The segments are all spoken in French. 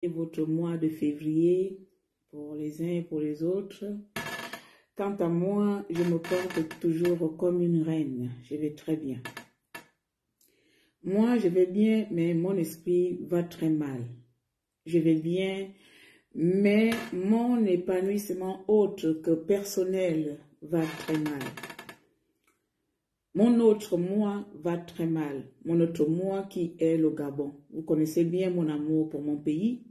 Et votre mois de février pour les uns et pour les autres. Quant à moi, je me porte toujours comme une reine. Je vais très bien. Moi, je vais bien, mais mon esprit va très mal. Je vais bien, mais mon épanouissement autre que personnel va très mal. Mon autre moi va très mal. Mon autre moi qui est le Gabon. Vous connaissez bien mon amour pour mon pays.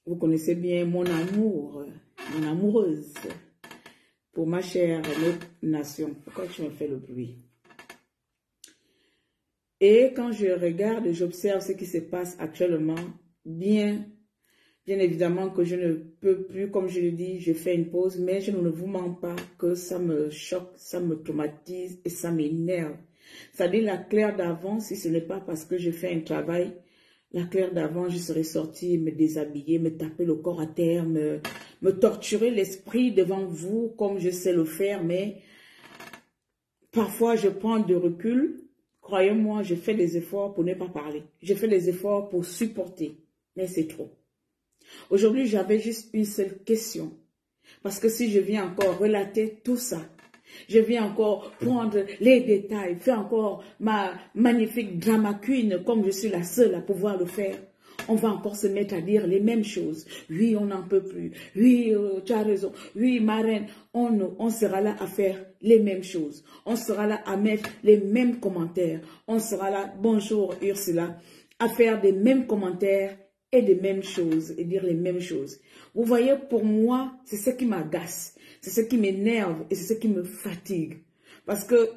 Vous connaissez bien mon amour, mon amoureuse pour ma chère nation. Pourquoi tu me fais le bruit? Et quand je regarde, j'observe ce qui se passe actuellement, bien évidemment que je ne peux plus, comme je le dis, je fais une pause, mais je ne vous mens pas que ça me choque, ça me traumatise et ça m'énerve. Ça dit la Claire d'avant, si ce n'est pas parce que je fais un travail, la Claire d'avant, je serais sortie me déshabiller, me taper le corps à terre, me torturer l'esprit devant vous comme je sais le faire, mais parfois je prends de recul. Croyez-moi, je fais des efforts pour ne pas parler. Je fais des efforts pour supporter, mais c'est trop. Aujourd'hui, j'avais juste une seule question. Parce que si je viens encore relater tout ça, je viens encore prendre les détails, faire encore ma magnifique drama queen comme je suis la seule à pouvoir le faire, on va encore se mettre à dire les mêmes choses. Oui, on n'en peut plus. Oui, tu as raison. Oui, ma reine, on sera là à faire les mêmes choses. On sera là à mettre les mêmes commentaires. On sera là, bonjour Ursula, à faire des mêmes commentaires et des mêmes choses et dire les mêmes choses. Vous voyez, pour moi, c'est ce qui m'agace, c'est ce qui m'énerve et c'est ce qui me fatigue. Parce que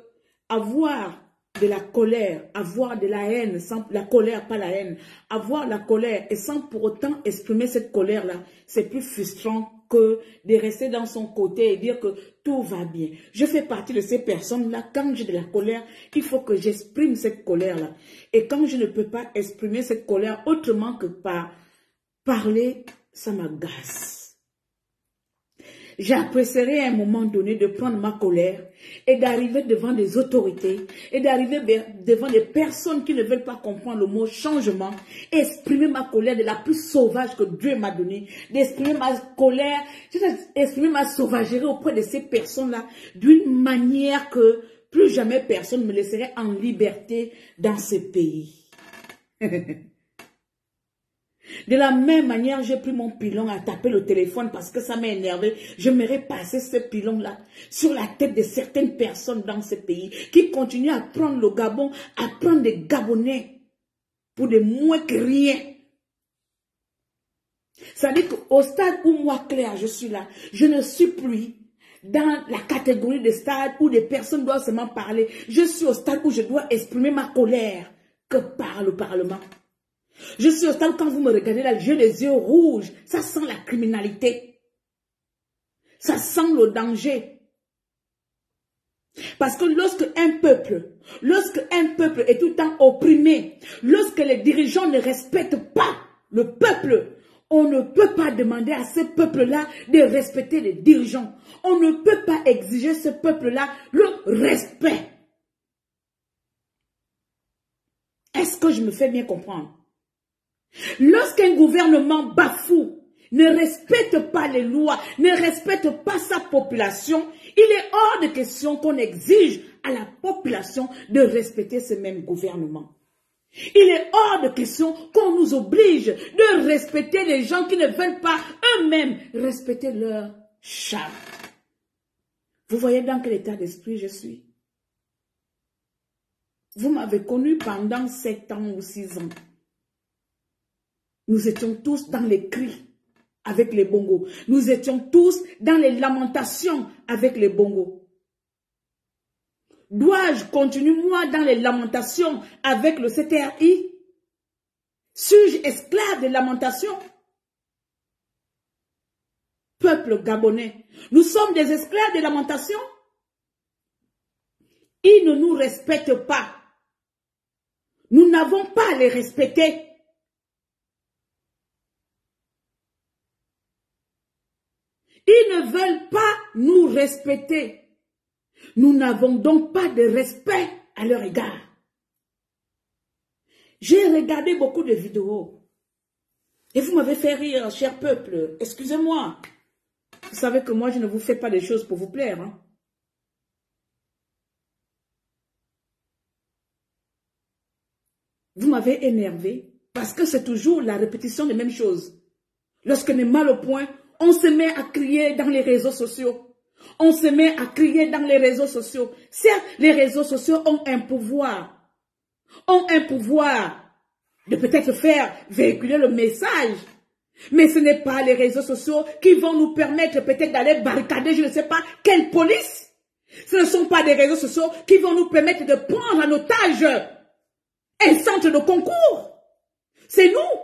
avoir de la colère, avoir de la haine, sans la colère, pas la haine, avoir la colère et sans pour autant exprimer cette colère-là, c'est plus frustrant que de rester dans son côté et dire que tout va bien. Je fais partie de ces personnes-là. Quand j'ai de la colère, il faut que j'exprime cette colère-là. Et quand je ne peux pas exprimer cette colère autrement que par parler, ça m'agace. J'apprécierais à un moment donné de prendre ma colère et d'arriver devant des autorités et d'arriver devant des personnes qui ne veulent pas comprendre le mot changement, exprimer ma colère de la plus sauvage que Dieu m'a donnée, d'exprimer ma colère, d'exprimer ma sauvagerie auprès de ces personnes-là d'une manière que plus jamais personne ne me laisserait en liberté dans ce pays. De la même manière, j'ai pris mon pilon à taper le téléphone parce que ça m'a énervé. J'aimerais passer ce pilon-là sur la tête de certaines personnes dans ce pays qui continuent à prendre le Gabon, à prendre des Gabonais pour des moins que rien. Ça veut dire qu'au stade où moi, Claire, je suis là, je ne suis plus dans la catégorie de stade où des personnes doivent seulement parler. Je suis au stade où je dois exprimer ma colère que par le Parlement. Je suis au stade, quand vous me regardez là, j'ai les yeux rouges. Ça sent la criminalité. Ça sent le danger. Parce que lorsque un peuple est tout le temps opprimé, lorsque les dirigeants ne respectent pas le peuple, on ne peut pas demander à ce peuple-là de respecter les dirigeants. On ne peut pas exiger ce peuple-là le respect. Est-ce que je me fais bien comprendre? Lorsqu'un gouvernement bafoue, ne respecte pas les lois, ne respecte pas sa population, il est hors de question qu'on exige à la population de respecter ce même gouvernement. Il est hors de question qu'on nous oblige de respecter les gens qui ne veulent pas eux-mêmes respecter leur charte. Vous voyez dans quel état d'esprit je suis? Vous m'avez connu pendant 7 ans ou 6 ans. Nous étions tous dans les cris avec les bongos. Nous étions tous dans les lamentations avec les bongos. Dois-je continuer moi dans les lamentations avec le CTRI? Suis-je esclave de lamentations? Peuple gabonais, nous sommes des esclaves de lamentations? Ils ne nous respectent pas. Nous n'avons pas à les respecter. Ils ne veulent pas nous respecter. Nous n'avons donc pas de respect à leur égard. J'ai regardé beaucoup de vidéos Et vous m'avez fait rire, cher peuple. Excusez-moi. Vous savez que moi, je ne vous fais pas des choses pour vous plaire. Hein? Vous m'avez énervé parce que c'est toujours la répétition des mêmes choses. Lorsqu'on est mal au point, on se met à crier dans les réseaux sociaux. On se met à crier dans les réseaux sociaux. Certes, les réseaux sociaux ont un pouvoir. Ont un pouvoir de peut-être faire véhiculer le message. Mais ce n'est pas les réseaux sociaux qui vont nous permettre peut-être d'aller barricader, je ne sais pas, quelle police. Ce ne sont pas des réseaux sociaux qui vont nous permettre de prendre en otage un centre de concours. C'est nous.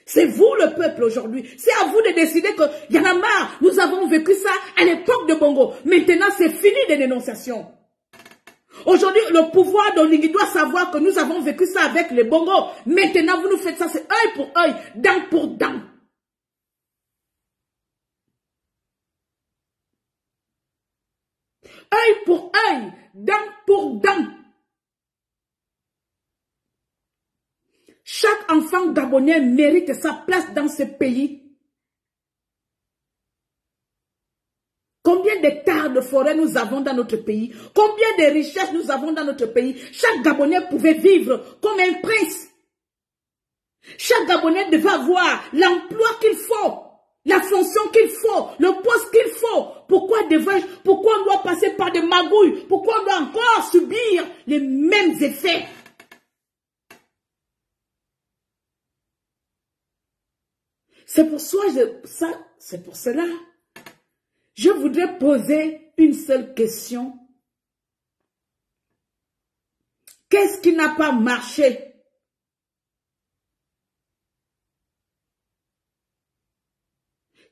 C'est vous le peuple aujourd'hui. C'est à vous de décider que y en a marre. Nous avons vécu ça à l'époque de Bongo. Maintenant, c'est fini des dénonciations. Aujourd'hui, le pouvoir d'Olingi doit savoir que nous avons vécu ça avec les Bongo. Maintenant, vous nous faites ça, c'est œil pour œil, dent pour dent. Œil pour œil, dent pour dent. Chaque enfant gabonais mérite sa place dans ce pays. Combien d'hectares de forêt nous avons dans notre pays? Combien de richesses nous avons dans notre pays? Chaque Gabonais pouvait vivre comme un prince. Chaque Gabonais devait avoir l'emploi qu'il faut, la fonction qu'il faut, le poste qu'il faut. Pourquoi on doit passer par des magouilles? Pourquoi on doit encore subir les mêmes effets? C'est pour cela, je voudrais poser une seule question. Qu'est-ce qui n'a pas marché?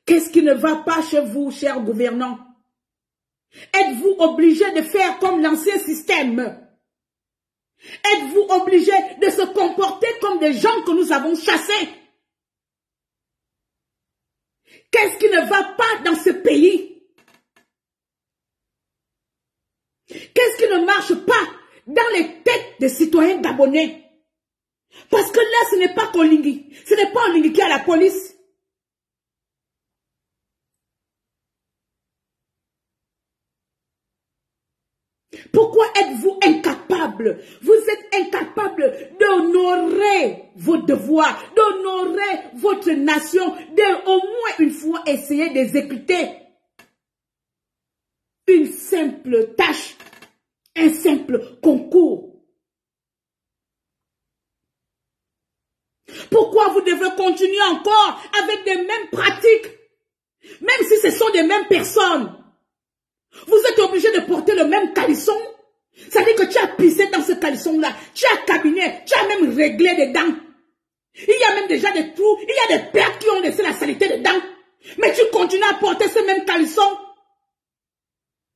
Qu'est-ce qui ne va pas chez vous, chers gouvernants? Êtes-vous obligés de faire comme l'ancien système? Êtes-vous obligés de se comporter comme des gens que nous avons chassés? Qu'est-ce qui ne va pas dans ce pays? Qu'est-ce qui ne marche pas dans les têtes des citoyens gabonais? Parce que là, ce n'est pas Kolingi. Ce n'est pas Olingi qui a la police. Pourquoi êtes-vous incapable? Vous êtes incapable d'honorer vos devoirs, d'honorer votre nation, de au moins une fois essayer d'exécuter une simple tâche, un simple concours. Pourquoi vous devez continuer encore avec les mêmes pratiques, même si ce sont des mêmes personnes? Vous êtes obligé de porter le même caleçon. Ça veut dire que tu as pissé dans ce caleçon-là. Tu as cabiné, tu as même réglé des dents. Il y a même déjà des trous, il y a des pertes qui ont laissé la saleté dedans. Mais tu continues à porter ce même caleçon.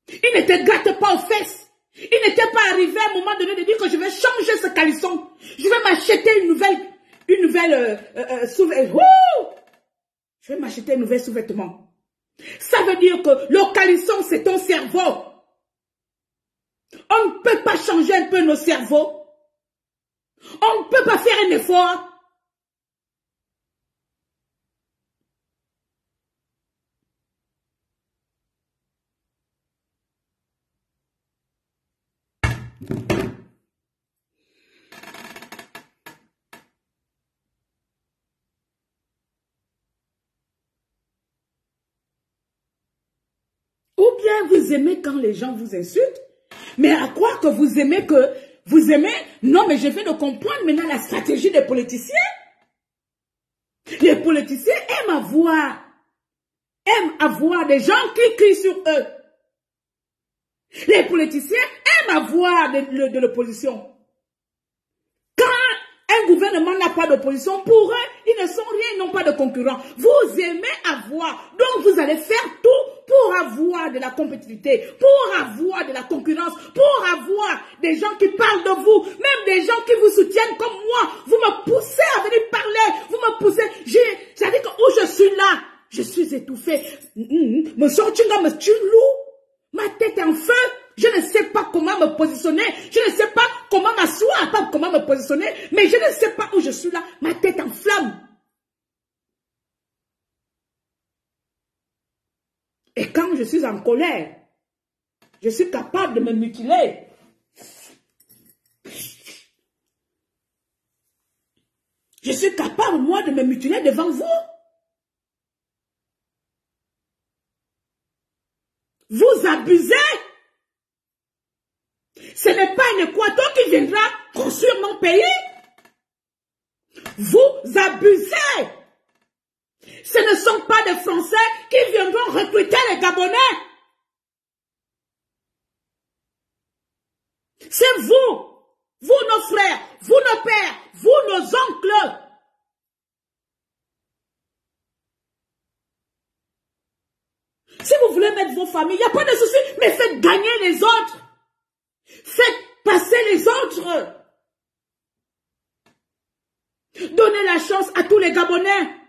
Il ne te gratte pas aux fesses. Il n'était pas arrivé à un moment donné de dire que je vais changer ce caleçon. Je vais m'acheter une nouvelle sous-vêtement. Je vais m'acheter un nouvel sous-vêtement. Ça veut dire que le caleçon, c'est ton cerveau. On ne peut pas changer un peu nos cerveaux. On ne peut pas faire un effort. Ou bien vous aimez quand les gens vous insultent, mais à croire que vous aimez non mais je viens de comprendre maintenant la stratégie des politiciens. Les politiciens aiment avoir des gens qui crient sur eux. Les politiciens aiment avoir de l'opposition. Quand un gouvernement n'a pas d'opposition, pour eux, ils ne sont rien, ils n'ont pas de concurrents. Vous aimez avoir, donc vous allez faire tout pour avoir de la compétitivité, pour avoir de la concurrence, pour avoir des gens qui parlent de vous, même des gens qui vous soutiennent comme moi. Vous me poussez à venir parler, vous me poussez. Ça veut dire que où je suis là, je suis étouffée. Me sortinga me tue loup, ma tête est en feu. Je ne sais pas comment me positionner, je ne sais pas comment m'asseoir, pas comment me positionner, mais je ne sais pas où je suis là, ma tête en flamme. Et quand je suis en colère, je suis capable de me mutiler. Je suis capable, moi, de me mutiler devant vous. Vous abusez. Ce n'est pas un Équateur qui viendra construire mon pays. Vous abusez. Ce ne sont pas des Français qui viendront recruter les Gabonais. C'est vous, nos frères, vous nos pères, vous nos oncles. Si vous voulez mettre vos familles, il n'y a pas de souci, mais faites gagner les autres. Faites passer les autres. Donnez la chance à tous les Gabonais.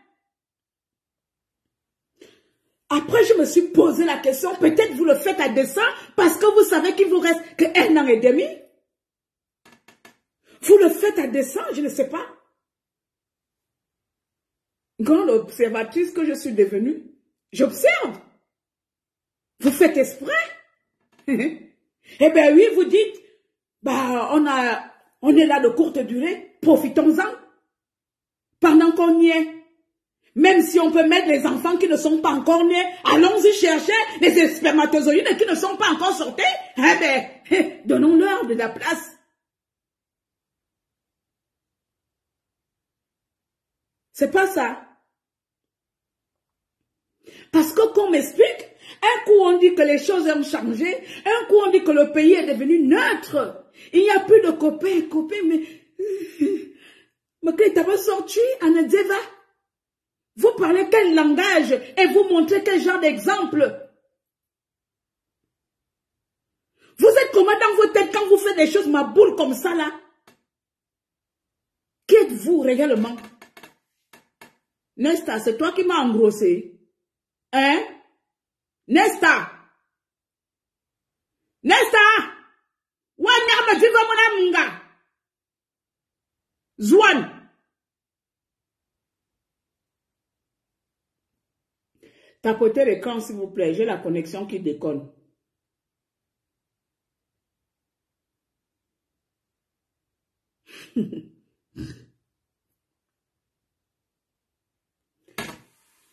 Après, je me suis posé la question, peut-être vous le faites à dessein parce que vous savez qu'il vous reste que 1 an et demi. Vous le faites à dessein, je ne sais pas. Grande observatrice que je suis devenue, j'observe. Vous faites exprès. Eh bien oui, vous dites, bah, on est là de courte durée, profitons-en. Pendant qu'on y est. Même si on peut mettre les enfants qui ne sont pas encore nés, allons-y chercher les spermatozoïdes qui ne sont pas encore sortis. Eh bien, donnons-leur de la place. C'est pas ça. Parce que qu'on m'explique, un coup on dit que les choses ont changé, un coup on dit que le pays est devenu neutre. Il n'y a plus de copains, mais quand tu vas sorti en Edzeva, vous parlez quel langage et vous montrez quel genre d'exemple. Vous êtes comment dans vos têtes quand vous faites des choses ma boule comme ça là? Qui êtes-vous réellement? Nesta, c'est toi qui m'as engrossé. Hein? Nesta! Nesta! Wanyama jiva mwana mga! Zwan! Tapotez l'écran s'il vous plaît, j'ai la connexion qui déconne.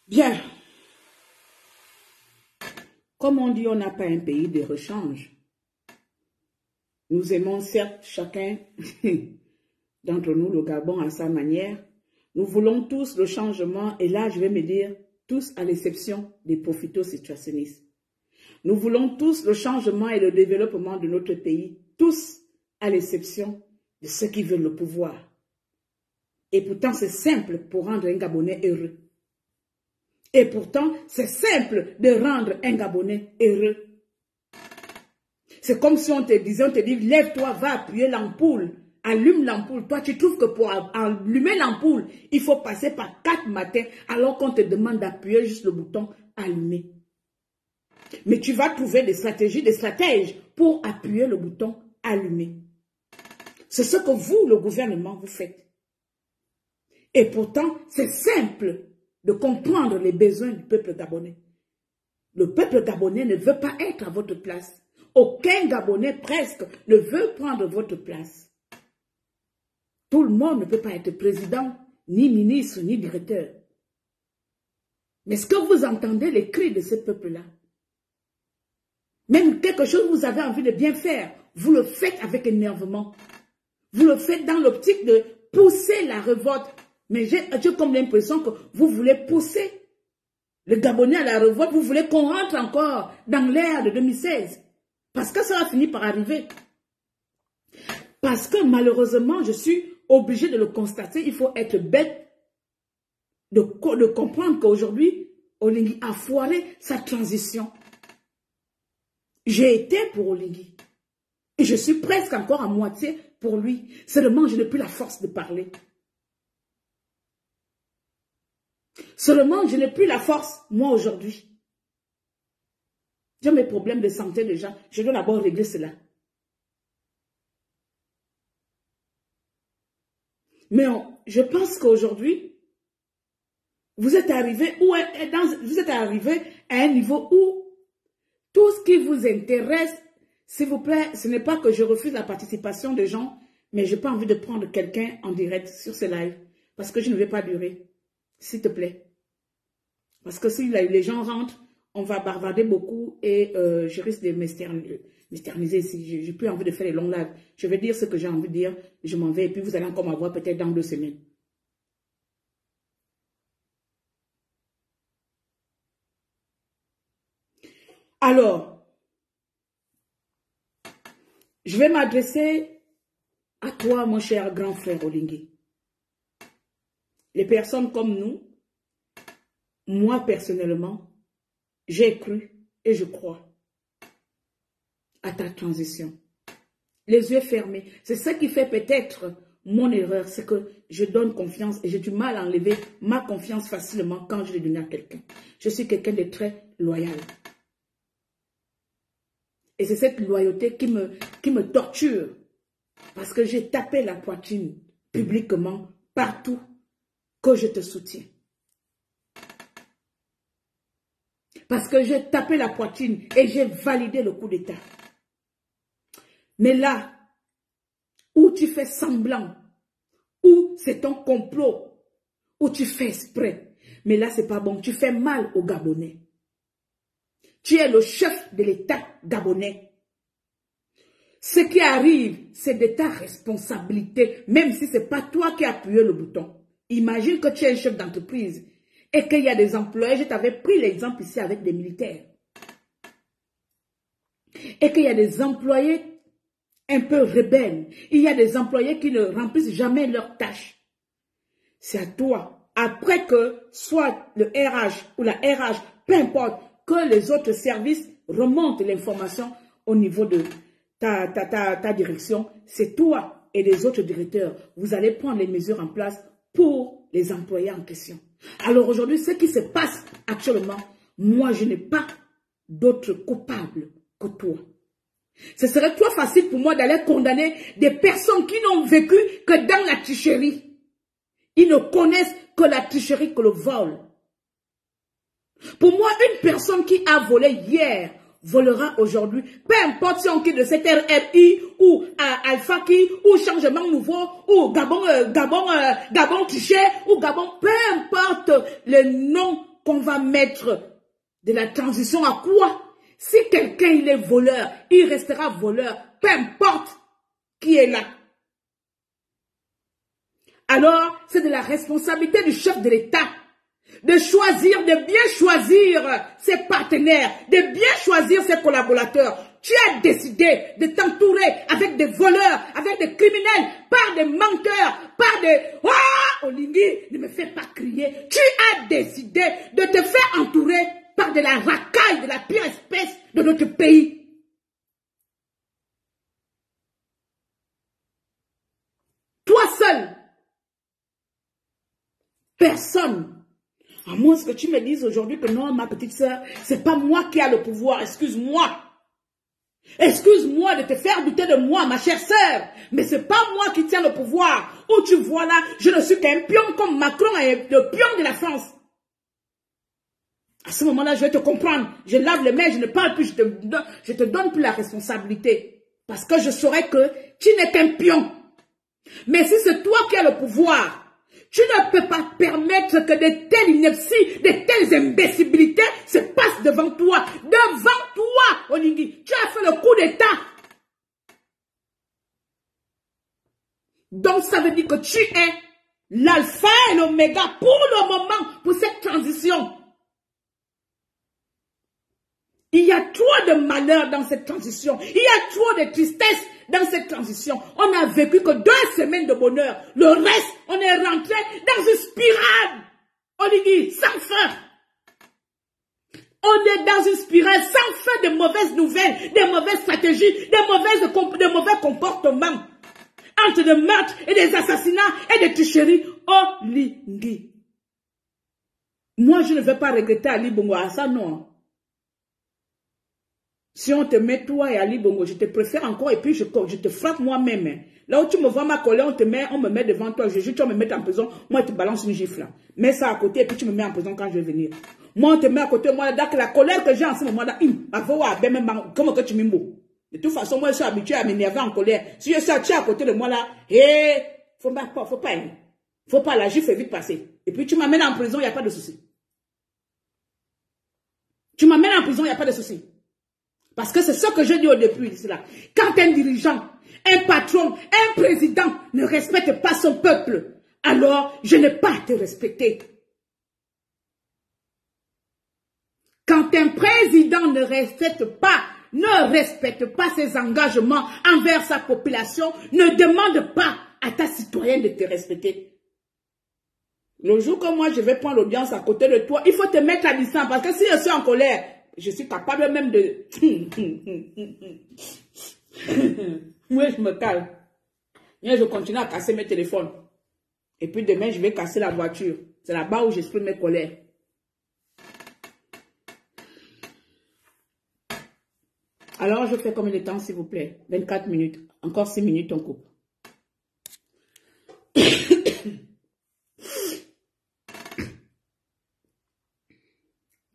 Bien. Comme on dit, on n'a pas un pays de rechange. Nous aimons certes chacun d'entre nous le Gabon à sa manière. Nous voulons tous le changement et là je vais me dire tous à l'exception des profito-situationnistes. Nous voulons tous le changement et le développement de notre pays, tous à l'exception de ceux qui veulent le pouvoir. Et pourtant c'est simple pour rendre un Gabonais heureux. Et pourtant, c'est simple de rendre un Gabonais heureux. C'est comme si on te dit, lève-toi, va appuyer l'ampoule, allume l'ampoule. Toi, tu trouves que pour allumer l'ampoule, il faut passer par 4 matins, alors qu'on te demande d'appuyer juste le bouton allumer. Mais tu vas trouver des stratégies, des stratèges pour appuyer le bouton allumer. C'est ce que vous, le gouvernement, vous faites. Et pourtant, c'est simple de comprendre les besoins du peuple gabonais. Le peuple gabonais ne veut pas être à votre place. Aucun Gabonais presque ne veut prendre votre place. Tout le monde ne peut pas être président, ni ministre, ni directeur. Mais est-ce que vous entendez les cris de ce peuple-là? Même quelque chose que vous avez envie de bien faire, vous le faites avec énervement. Vous le faites dans l'optique de pousser la révolte. Mais j'ai comme l'impression que vous voulez pousser le Gabonais à la révolte, vous voulez qu'on rentre encore dans l'ère de 2016. Parce que ça va finir par arriver. Parce que malheureusement, je suis obligée de le constater, il faut être bête de comprendre qu'aujourd'hui, Olingi a foiré sa transition. J'ai été pour Olingi. Et je suis presque encore à moitié pour lui. Seulement, je n'ai plus la force de parler. Seulement, je n'ai plus la force, moi, aujourd'hui. J'ai mes problèmes de santé déjà. Je dois d'abord régler cela. Mais je pense qu'aujourd'hui, vous êtes arrivé à un niveau où Tout ce qui vous intéresse, s'il vous plaît, ce n'est pas que je refuse la participation des gens, mais je n'ai pas envie de prendre quelqu'un en direct sur ce live, parce que je ne vais pas durer, s'il te plaît. Parce que si les gens rentrent, on va bavarder beaucoup et je risque de m'éterniser ici. Je n'ai plus envie de faire les longs lives. Je vais dire ce que j'ai envie de dire, je m'en vais et puis vous allez encore m'avoir peut-être dans 2 semaines. Alors, je vais m'adresser à toi, mon cher grand frère Olingué. Les personnes comme nous, moi personnellement, j'ai cru et je crois à ta transition. Les yeux fermés. C'est ce qui fait peut-être mon erreur, c'est que je donne confiance et j'ai du mal à enlever ma confiance facilement quand je l'ai donnée à quelqu'un. Je suis quelqu'un de très loyal. Et c'est cette loyauté qui me torture. Parce que j'ai tapé la poitrine publiquement, partout, que je te soutiens. Parce que j'ai tapé la poitrine et j'ai validé le coup d'État. Mais là, où tu fais semblant, où c'est ton complot, où tu fais exprès, mais là, c'est pas bon. Tu fais mal aux Gabonais. Tu es le chef de l'État gabonais. Ce qui arrive, c'est de ta responsabilité, même si ce n'est pas toi qui as appuyé le bouton. Imagine que tu es un chef d'entreprise et qu'il y a des employés. Je t'avais pris l'exemple ici avec des militaires. Et qu'il y a des employés un peu rebelles. Il y a des employés qui ne remplissent jamais leurs tâches. C'est à toi, après que soit le RH ou la RH, peu importe, que les autres services remontent l'information au niveau de ta direction, c'est toi et les autres directeurs. Vous allez prendre les mesures en place pour les employés en question. Alors aujourd'hui, ce qui se passe actuellement, moi, je n'ai pas d'autre coupable que toi. Ce serait trop facile pour moi d'aller condamner des personnes qui n'ont vécu que dans la tricherie. Ils ne connaissent que la tricherie, que le vol. Pour moi, une personne qui a volé hier volera aujourd'hui, peu importe si on quitte de cette RRI ou Alpha qui ou changement nouveau ou Gabon triché ou Gabon, peu importe le nom qu'on va mettre de la transition à quoi. Si quelqu'un il est voleur, il restera voleur, peu importe qui est là. Alors, c'est de la responsabilité du chef de l'État de choisir, de bien choisir ses partenaires, de bien choisir ses collaborateurs. Tu as décidé de t'entourer avec des voleurs, avec des criminels, par des menteurs, par des... Oh, Olingi, ne me fais pas crier. Tu as décidé de te faire entourer par de la racaille, de la pire espèce de notre pays. Toi seul. Personne. À moins que tu me dises aujourd'hui que non, ma petite sœur, c'est pas moi qui ai le pouvoir, excuse-moi. Excuse-moi de te faire douter de moi, ma chère sœur. Mais c'est pas moi qui tiens le pouvoir. Où tu vois là, je ne suis qu'un pion comme Macron est le pion de la France. À ce moment-là, je vais te comprendre. Je lave les mains, je ne parle plus, je te donne plus la responsabilité. Parce que je saurais que tu n'es qu'un pion. Mais si c'est toi qui as le pouvoir, tu ne peux pas permettre que de telles inepties, de telles imbécilités se passent devant toi. Devant toi, Olingi. Tu as fait le coup d'État. Donc ça veut dire que tu es l'alpha et l'oméga pour le moment, pour cette transition. Il y a trop de malheur dans cette transition. Il y a trop de tristesse dans cette transition. On n'a vécu que 2 semaines de bonheur. Le reste, on est rentré dans une spirale. Olingi, sans fin. On est dans une spirale sans fin de mauvaises nouvelles, de mauvaises stratégies, de mauvais comportements. Entre des meurtres et des assassinats et des tricheries. Olingi. Moi, je ne vais pas regretter Ali Bongo à ça, non. Si on te met toi et Ali Bongo, je te préfère encore et puis je te frappe moi-même. Là où tu me vois ma colère, on me met devant toi, tu vas me mettre en prison, moi je te balance une gifle. Mets ça à côté et puis tu me mets en prison quand je vais venir. Moi, on te met à côté de moi, donc la colère que j'ai en ce moment-là, comment que tu m'imbo? De toute façon, moi, je suis habitué à m'énerver en colère. Si je suis à côté de moi là, faut pas, l'agir, fait vite passer. Et puis tu m'amènes en prison, il n'y a pas de souci. Tu m'amènes en prison, il n'y a pas de souci. Parce que c'est ce que je dis au début de cela. Quand un dirigeant, un patron, un président ne respecte pas son peuple, alors je n'ai pas à te respecter. Quand un président ne respecte pas ses engagements envers sa population, ne demande pas à ta citoyenne de te respecter. Le jour que moi je vais prendre l'audience à côté de toi, il faut te mettre à distance parce que si je suis en colère, je suis capable même de... Moi je me calme. Et je continue à casser mes téléphones. Et puis demain je vais casser la voiture. C'est là-bas où j'exprime mes colères. Alors, je fais combien de temps, s'il vous plaît? 24 minutes. Encore 6 minutes, on coupe.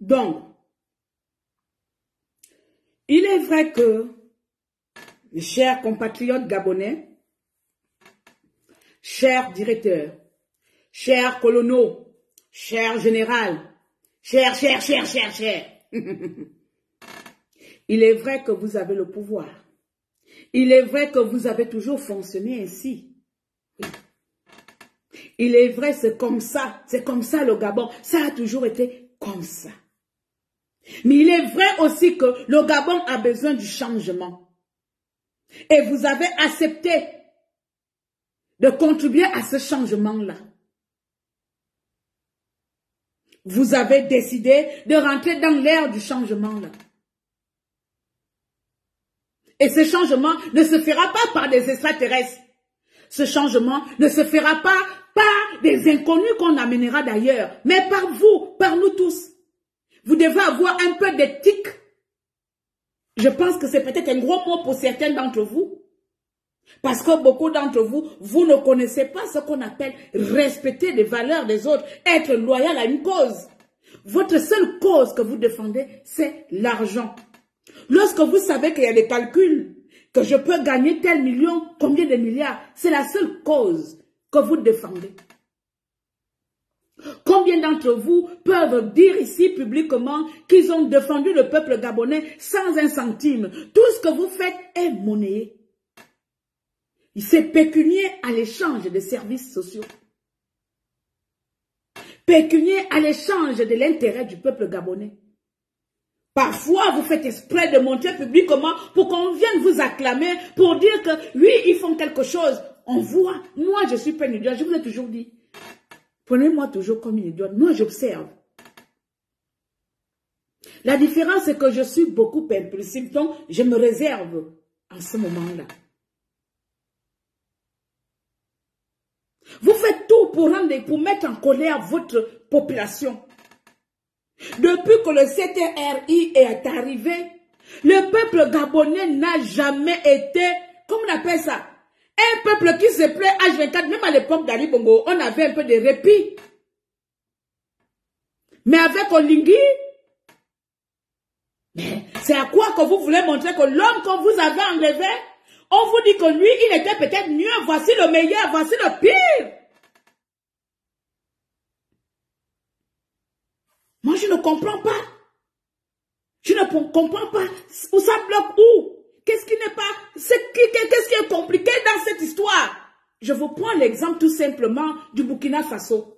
Donc, il est vrai que, mes chers compatriotes gabonais, chers directeurs, chers colonels, chers généraux, chers, il est vrai que vous avez le pouvoir. Il est vrai que vous avez toujours fonctionné ainsi. Il est vrai, c'est comme ça le Gabon. Ça a toujours été comme ça. Mais il est vrai aussi que le Gabon a besoin du changement. Et vous avez accepté de contribuer à ce changement-là. Vous avez décidé de rentrer dans l'ère du changement-là. Et ce changement ne se fera pas par des extraterrestres. Ce changement ne se fera pas par des inconnus qu'on amènera d'ailleurs, mais par vous, par nous tous. Vous devez avoir un peu d'éthique. Je pense que c'est peut-être un gros mot pour certains d'entre vous. Parce que beaucoup d'entre vous, vous ne connaissez pas ce qu'on appelle respecter les valeurs des autres, être loyal à une cause. Votre seule cause que vous défendez, c'est l'argent. Lorsque vous savez qu'il y a des calculs, que je peux gagner tel million, combien de milliards, c'est la seule cause que vous défendez. Combien d'entre vous peuvent dire ici publiquement qu'ils ont défendu le peuple gabonais sans un centime? Tout ce que vous faites est monnayé. C'est pécunier à l'échange des services sociaux. Pécunier à l'échange de l'intérêt du peuple gabonais. Parfois, vous faites exprès de montrer publiquement pour qu'on vienne vous acclamer, pour dire que oui, ils font quelque chose. On voit. Moi, je suis pas une idiote. Je vous ai toujours dit. Prenez-moi toujours comme une idiote. Moi, j'observe. La différence, c'est que je suis beaucoup impulsive. Donc, je me réserve en ce moment-là. Vous faites tout pour mettre en colère votre population. Depuis que le CTRI est arrivé, le peuple gabonais n'a jamais été, comment on appelle ça, un peuple qui se plaît H24, même à l'époque d'Ali Bongo, on avait un peu de répit. Mais avec Olingi, c'est à quoi que vous voulez montrer que l'homme que vous avez enlevé, on vous dit que lui, il était peut-être mieux, voici le meilleur, voici le pire. Moi, je ne comprends pas. Je ne comprends pas. Où ça bloque où? Qu'est-ce qui n'est pas... Qu'est-ce qui est compliqué dans cette histoire? Je vous prends l'exemple tout simplement du Burkina Faso.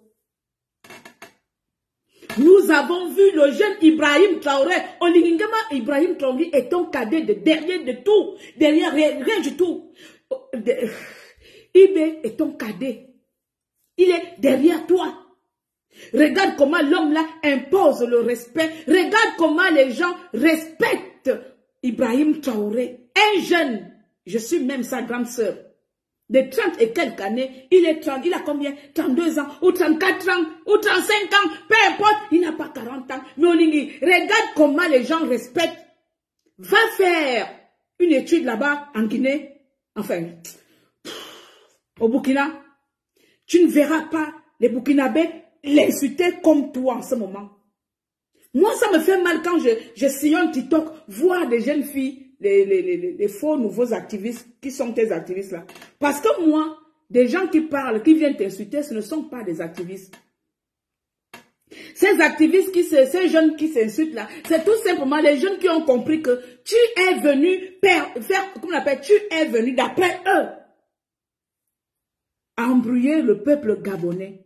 Nous avons vu le jeune Ibrahim Traoré. Olingama Ibrahim Traoré est ton cadet de derrière de tout. Derrière rien du tout. Ibé est ton cadet. Il est derrière toi. Regarde comment l'homme là impose le respect. Regarde comment les gens respectent Ibrahim Traoré. Un jeune, je suis même sa grande sœur, de 30 et quelques années, il a combien? 32 ans, ou 34 ans, ou 35 ans, peu importe, il n'a pas 40 ans. Mais Olingi, regarde comment les gens respectent. Va faire une étude là-bas en Guinée, enfin, au Burkina. Tu ne verras pas les Burkinabés l'insulter comme toi en ce moment. Moi, ça me fait mal quand je sillonne TikTok, voir des jeunes filles, les faux nouveaux activistes, qui sont tes activistes là. Parce que moi, des gens qui parlent, qui viennent t'insulter, ce ne sont pas des activistes. Ces activistes, ces jeunes qui s'insultent là, c'est tout simplement les jeunes qui ont compris que tu es venu faire, comment on appelle, tu es venu d'après eux, à embrouiller le peuple gabonais.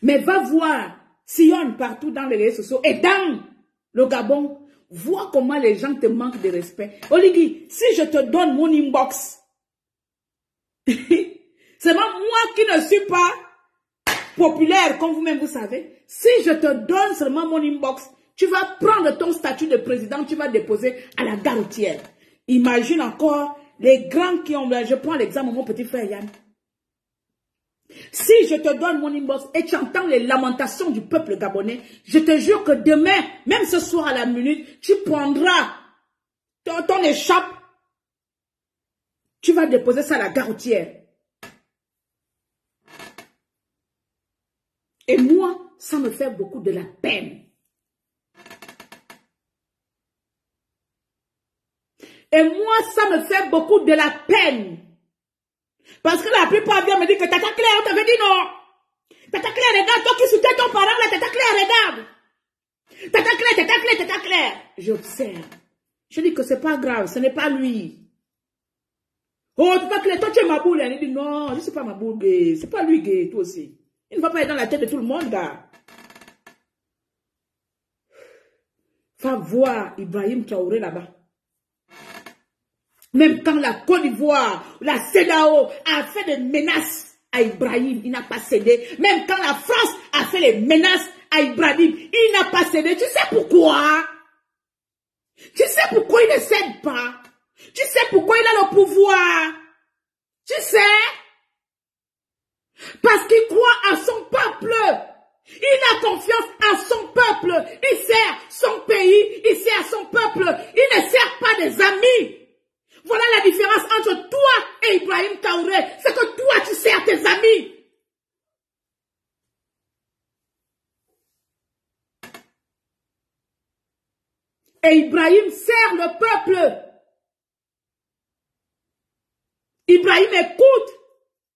Mais va voir, sillonne partout dans les réseaux sociaux et dans le Gabon, vois comment les gens te manquent de respect. Oligui, si je te donne mon inbox, c'est moi qui ne suis pas populaire, comme vous-même vous savez. Si je te donne seulement mon inbox, tu vas prendre ton statut de président, tu vas déposer à la gare routière. Imagine encore les grands qui ont... Je prends l'exemple de mon petit frère Yann. Si je te donne mon inbox et tu entends les lamentations du peuple gabonais, je te jure que demain, même ce soir à la minute, tu prendras ton écharpe, tu vas déposer ça à la gare routière. Et moi, ça me fait beaucoup de la peine. Et moi, ça me fait beaucoup de la peine. Parce que la plupart viennent me dire que Tata Claire, on t'avait dit non. Tata Claire, regarde, toi qui soutiens ton parent là, Tata Claire, regarde. Tata Claire, Tata Claire, Tata Claire. J'observe. Je dis que c'est pas grave, ce n'est pas lui. Oh, Tata Claire, toi tu es ma boule. Elle dit non, je ne suis pas ma boule gay. C'est pas lui gay, toi aussi. Il ne va pas être dans la tête de tout le monde, gars. Va voir Ibrahim Traoré là-bas. Même quand la Côte d'Ivoire, la CEDEAO a fait des menaces à Ibrahim, il n'a pas cédé. Même quand la France a fait les menaces à Ibrahim, il n'a pas cédé. Tu sais pourquoi? Tu sais pourquoi il ne cède pas? Tu sais pourquoi il a le pouvoir? Tu sais? Parce qu'il croit à son peuple. Il a confiance à son peuple. Il sert son pays, il sert son peuple. Il ne sert pas des amis. Voilà la différence entre toi et Ibrahim Traoré. C'est que toi, tu sers tes amis. Et Ibrahim sert le peuple. Ibrahim écoute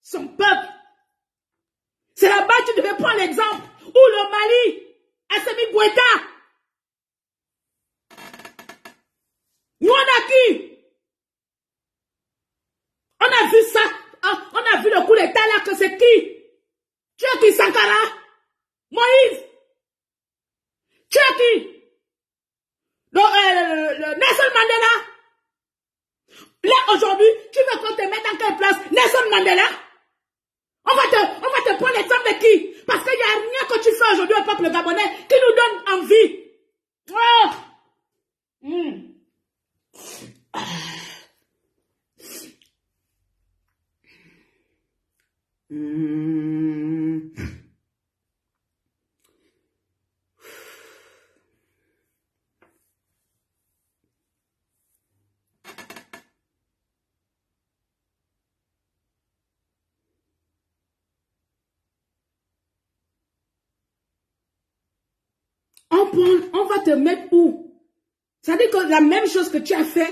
son peuple. C'est là-bas que tu devais prendre l'exemple. Ou le Mali, Assimi Goïta. Nous on a qui? On a vu ça, on a vu le coup d'état là, que c'est qui? Tu es qui, Sankara? Moïse? Tu es qui? Le Nelson Mandela? Là, aujourd'hui, tu veux qu'on te mette dans quelle place? Nelson Mandela? On va te prendre l'exemple de qui? Parce qu'il n'y a rien que tu fais aujourd'hui au peuple gabonais qui nous donne envie. Oh! On va te mettre où? C'est-à-dire que la même chose que tu as fait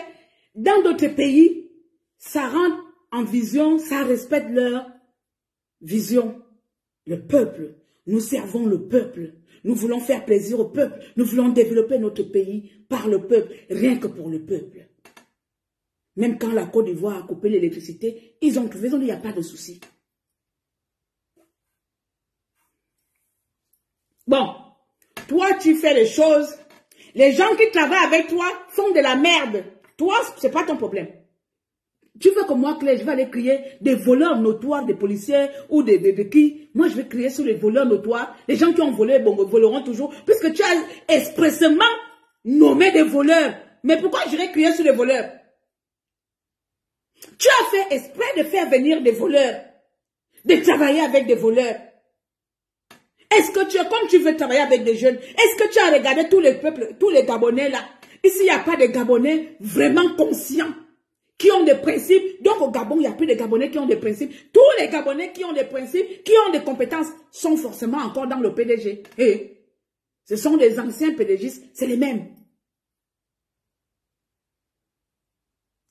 dans d'autres pays, ça rentre en vision, ça respecte leur vision. Le peuple, nous servons le peuple. Nous voulons faire plaisir au peuple. Nous voulons développer notre pays par le peuple, rien que pour le peuple. Même quand la Côte d'Ivoire a coupé l'électricité, ils ont trouvé, ils ont dit, il n'y a pas de souci. Bon. Toi, tu fais les choses. Les gens qui travaillent avec toi font de la merde. Toi, ce n'est pas ton problème. Tu veux que moi, Claire, je vais aller crier des voleurs notoires, des policiers ou des qui? Moi, je vais crier sur les voleurs notoires. Les gens qui ont volé, bon, voleront toujours. Puisque tu as expressément nommé des voleurs. Mais pourquoi j'irais crier sur les voleurs? Tu as fait exprès de faire venir des voleurs. De travailler avec des voleurs. Est-ce que tu, comme tu veux travailler avec des jeunes, est-ce que tu as regardé tous les peuples, tous les Gabonais là? Ici, il n'y a pas de Gabonais vraiment conscients, qui ont des principes. Donc au Gabon, il n'y a plus de Gabonais qui ont des principes. Tous les Gabonais qui ont des principes, qui ont des compétences, sont forcément encore dans le PDG. Et Ce sont des anciens pédagistes, c'est les mêmes.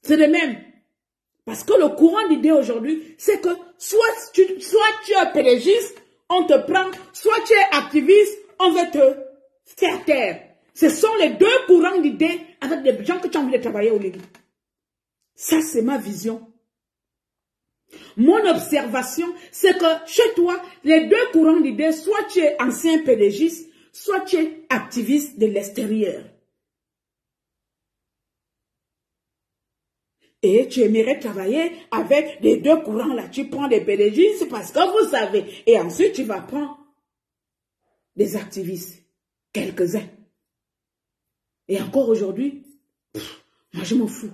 C'est les mêmes. Parce que le courant d'idée aujourd'hui, c'est que soit tu es pédagiste, on te prend, soit tu es activiste, on veut te faire taire. Ce sont les deux courants d'idées avec des gens que tu as envie de travailler au Ligue. Ça, c'est ma vision. Mon observation, c'est que chez toi, les deux courants d'idées, soit tu es ancien pédagiste, soit tu es activiste de l'extérieur. Et tu aimerais travailler avec les deux courants là. Tu prends des pédagistes parce que vous savez. Et ensuite, tu vas prendre des activistes. Quelques-uns. Et encore aujourd'hui, moi je m'en fous.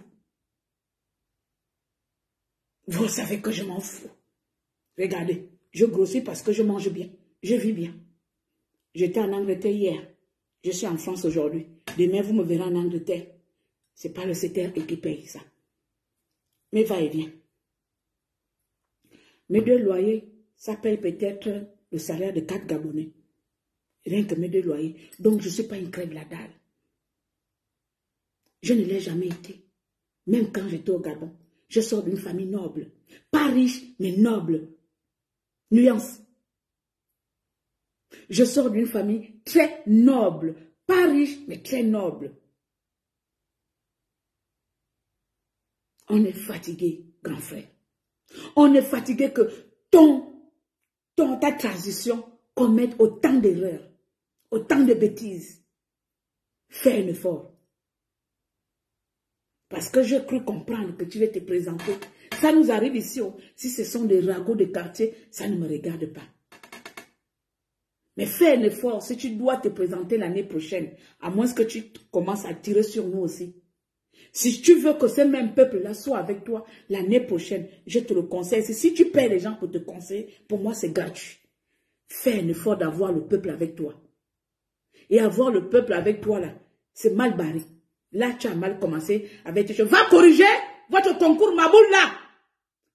Vous savez que je m'en fous. Regardez, je grossis parce que je mange bien. Je vis bien. J'étais en Angleterre hier. Je suis en France aujourd'hui. Demain, vous me verrez en Angleterre. Ce n'est pas le CTR qui paye ça. Mais va-et-vient. Mes deux loyers, ça paye peut-être le salaire de 4 Gabonais. Rien que mes deux loyers. Donc, je ne suis pas une crève la dalle. Je ne l'ai jamais été. Même quand j'étais au Gabon. Je sors d'une famille noble. Pas riche, mais noble. Nuance. Je sors d'une famille très noble. Pas riche, mais très noble. On est fatigué, grand frère. On est fatigué que ta transition commette autant d'erreurs, autant de bêtises. Fais un effort. Parce que j'ai cru comprendre que tu vas te présenter. Ça nous arrive ici. Si ce sont des ragots de quartier, ça ne me regarde pas. Mais fais un effort si tu dois te présenter l'année prochaine. À moins que tu commences à tirer sur nous aussi. Si tu veux que ce même peuple-là soit avec toi l'année prochaine, je te le conseille. Si tu paies les gens pour te conseiller, pour moi c'est gratuit. Fais un effort d'avoir le peuple avec toi. Et avoir le peuple avec toi là, c'est mal barré. Là, tu as mal commencé avec tes choses. Va corriger votre concours Maboul là.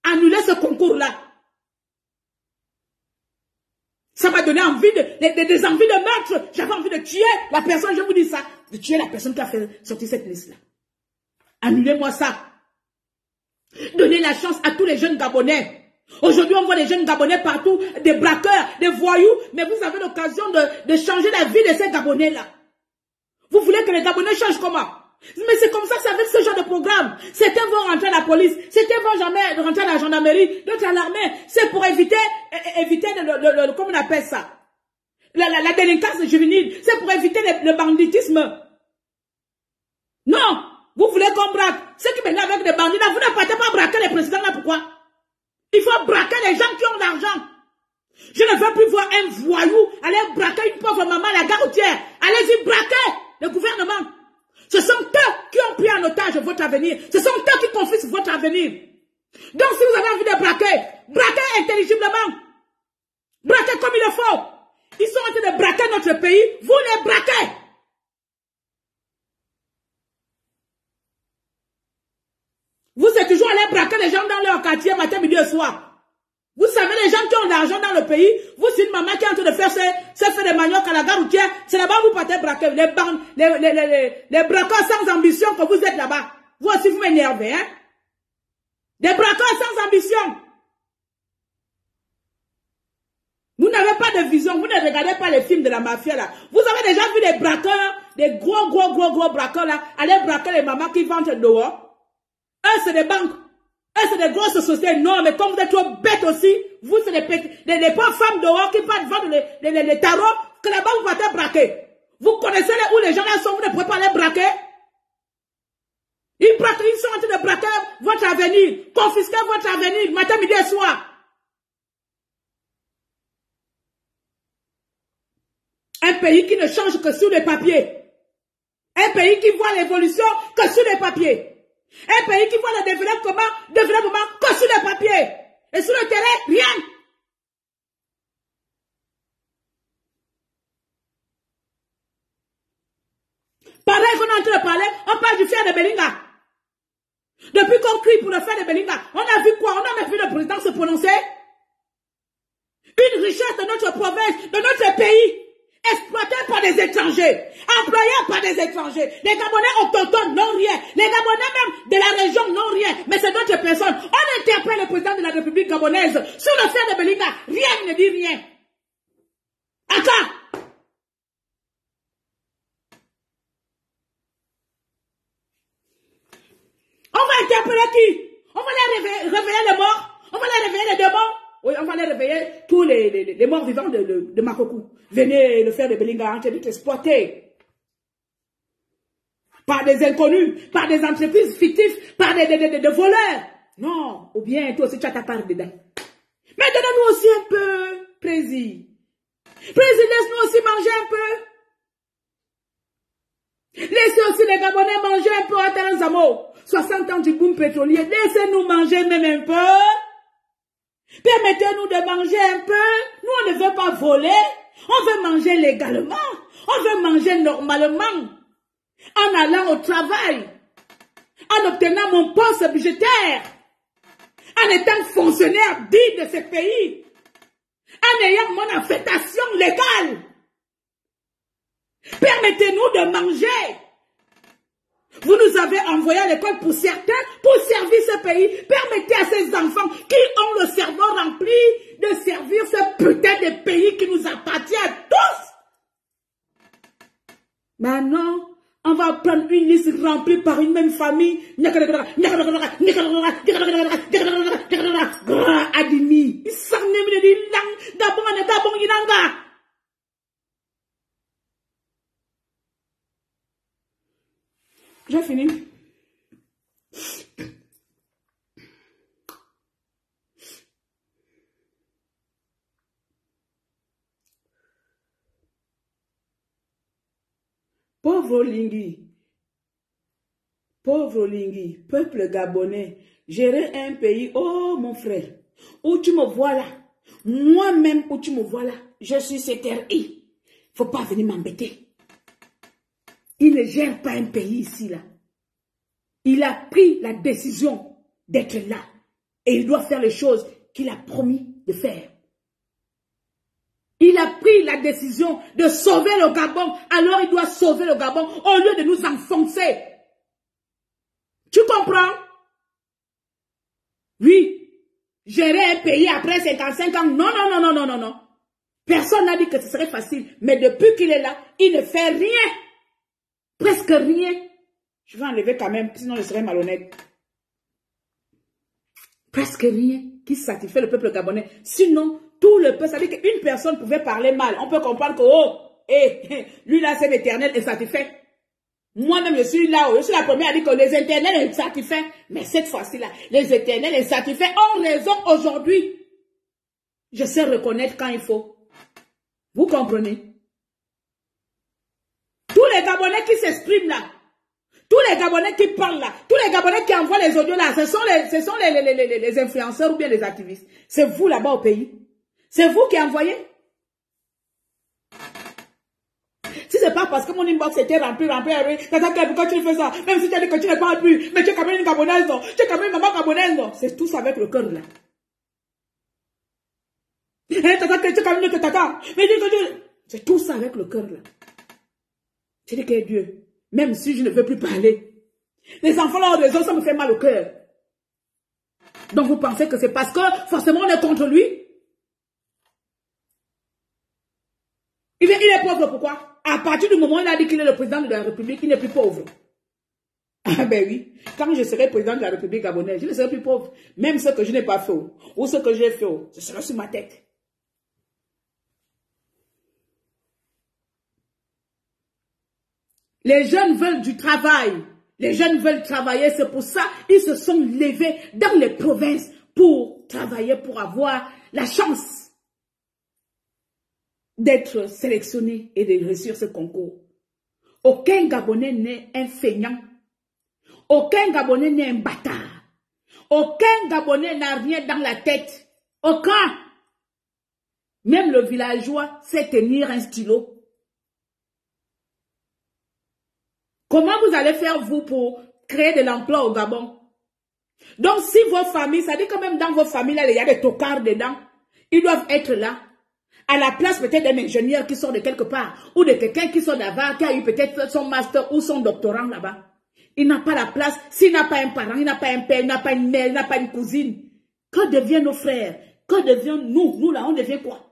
Annulez ce concours-là. Ça m'a donné envie des envies de meurtre. J'avais envie de tuer la personne, je vous dis ça. De tuer la personne qui a fait sortir cette liste-là. Annulez-moi ça. Donnez la chance à tous les jeunes Gabonais. Aujourd'hui, on voit des jeunes Gabonais partout, des braqueurs, des voyous. Mais vous avez l'occasion de changer la vie de ces Gabonais-là. Vous voulez que les Gabonais changent comment? Mais c'est comme ça, c'est avec ce genre de programme. Certains vont rentrer à la police, certains vont jamais rentrer à la gendarmerie, d'autres à l'armée. C'est pour éviter comment on appelle ça? La délinquance juvénile. C'est pour éviter le banditisme. Non, vous voulez qu'on braque. Ceux qui viennent avec des bandits là, vous ne partez pas braquer les présidents là, pourquoi? Il faut braquer les gens qui ont de l'argent. Je ne veux plus voir un voyou aller braquer une pauvre maman à la gare routière. Allez-y braquer le gouvernement. Ce sont eux qui ont pris en otage votre avenir. Ce sont eux qui confisquent votre avenir. Donc si vous avez envie de braquer, braquez intelligiblement. Braquez comme il le faut. Ils sont en train de braquer notre pays. Vous les braquez. Vous êtes toujours allés braquer les gens dans leur quartier matin, midi et soir. Vous savez, les gens qui ont de l'argent dans le pays, vous, c'est une maman qui est en train de faire des maniocs à la gare routière, c'est là-bas que vous partez braquer. Les braqueurs sans ambition que vous êtes là-bas. Vous aussi, vous m'énervez, hein? Des braqueurs sans ambition. Vous n'avez pas de vision, vous ne regardez pas les films de la mafia, là. Vous avez déjà vu des braqueurs, des gros braqueurs, là, aller braquer les mamans qui vendent dehors. Eux, c'est des banques. C'est des grosses sociétés. Non, mais comme vous êtes trop bêtes aussi, vous, c'est des pauvres femmes dehors qui partent vendre les tarots, que là-bas, vous partez braquer. Vous connaissez où les gens là sont, vous ne pouvez pas les braquer. Ils sont en train de braquer votre avenir, confisquer votre avenir, matin, midi et soir. Un pays qui ne change que sur les papiers. Un pays qui voit l'évolution que sur les papiers. Un pays qui voit le développement que sur les papiers. Et sur le terrain, rien. Pareil qu'on est en train de parler, on parle du fer de Belinga. Depuis qu'on crie pour le fer de Belinga, on a vu quoi? On a même vu le président se prononcer. Une richesse de notre province, de notre pays, exploitée par par des étrangers, employés par des étrangers. Les Gabonais autochtones n'ont rien. Les Gabonais même de la région n'ont rien. Mais c'est d'autres personnes. On interpelle le président de la République gabonaise sur le fait de Belinga. Rien, il ne dit rien. Attends. On va interpeller qui? On va les réveiller les morts. On va les réveiller les démons. Oui, on va les réveiller tous les morts vivants de Makokou. Venez le faire de Belinga en train d'être exploité. Par des inconnus, par des entreprises fictives, par des voleurs. Non, ou bien toi aussi tu as ta part dedans. Mais donne-nous aussi un peu, Président. Président, laisse-nous aussi manger un peu. Laissez aussi les Gabonais manger un peu à Taranzamo. 60 ans du boom pétrolier, laissez-nous manger même un peu. Permettez-nous de manger un peu. Nous, on ne veut pas voler. On veut manger légalement. On veut manger normalement. En allant au travail. En obtenant mon poste budgétaire. En étant fonctionnaire digne de ce pays. En ayant mon affectation légale. Permettez-nous de manger. Vous nous avez envoyé à l'école pour certains, pour servir ce pays. Permettez à ces enfants qui ont le cerveau rempli de servir ce putain de pays qui nous appartient à tous. Maintenant, on va prendre une liste remplie par une même famille. Adimi. J'ai fini. Pauvre Lingui, peuple gabonais, gérer un pays, oh mon frère, où tu me vois là, moi-même où tu me vois là, je suis CTRI. Faut pas venir m'embêter. Il ne gère pas un pays ici, là. Il a pris la décision d'être là. Et il doit faire les choses qu'il a promis de faire. Il a pris la décision de sauver le Gabon. Alors il doit sauver le Gabon au lieu de nous enfoncer. Tu comprends? Oui. Gérer un pays après 55 ans. Non. Personne n'a dit que ce serait facile. Mais depuis qu'il est là, il ne fait rien. Presque rien. Je vais enlever quand même, sinon je serais malhonnête. Presque rien qui satisfait le peuple gabonais. Sinon, tout le peuple, ça veut dire qu'une personne pouvait parler mal. On peut comprendre que, lui là c'est l'éternel est satisfait. Moi-même je suis là, je suis la première à dire que les éternels sont satisfaits. Mais cette fois-ci là, les éternels sont satisfaits ont raison aujourd'hui. Je sais reconnaître quand il faut. Vous comprenez? Tous les Gabonais qui s'expriment là, tous les Gabonais qui parlent là, tous les Gabonais qui envoient les audios là, ce sont les influenceurs ou bien les activistes. C'est vous là-bas au pays. C'est vous qui envoyez. Si c'est pas parce que mon inbox était rempli, pourquoi tu fais ça? Même si tu as dit que tu n'es pas plus, mais tu es quand même une Gabonaise, non? Tu es quand même une maman Gabonaise, non? C'est tout ça avec le cœur là. C'est tout ça avec le cœur là. Je dis que Dieu, même si je ne veux plus parler, les enfants là ont raison, ça me fait mal au cœur. Donc vous pensez que c'est parce que forcément on est contre lui? Il est pauvre pourquoi? À partir du moment où il a dit qu'il est le président de la République, il n'est plus pauvre. Ah ben oui, quand je serai président de la République gabonaise, je ne serai plus pauvre. Même ce que je n'ai pas fait, ou ce que j'ai fait, ce sera sur ma tête. Les jeunes veulent du travail. Les jeunes veulent travailler. C'est pour ça qu'ils se sont levés dans les provinces pour travailler, pour avoir la chance d'être sélectionnés et de réussir ce concours. Aucun Gabonais n'est un feignant. Aucun Gabonais n'est un bâtard. Aucun Gabonais n'a rien dans la tête. Aucun. Même le villageois sait tenir un stylo. Comment vous allez faire, vous, pour créer de l'emploi au Gabon? Donc, si vos familles, ça dit quand même dans vos familles, là, il y a des tocards dedans, ils doivent être là. À la place peut-être d'un ingénieur qui sort de quelque part, ou de quelqu'un qui sort d'Harvard, qui a eu peut-être son master ou son doctorat là-bas. Il n'a pas la place, s'il n'a pas un parent, il n'a pas un père, il n'a pas une mère, il n'a pas une cousine. Que deviennent nos frères? Que deviennent nous? Nous là, on devient quoi?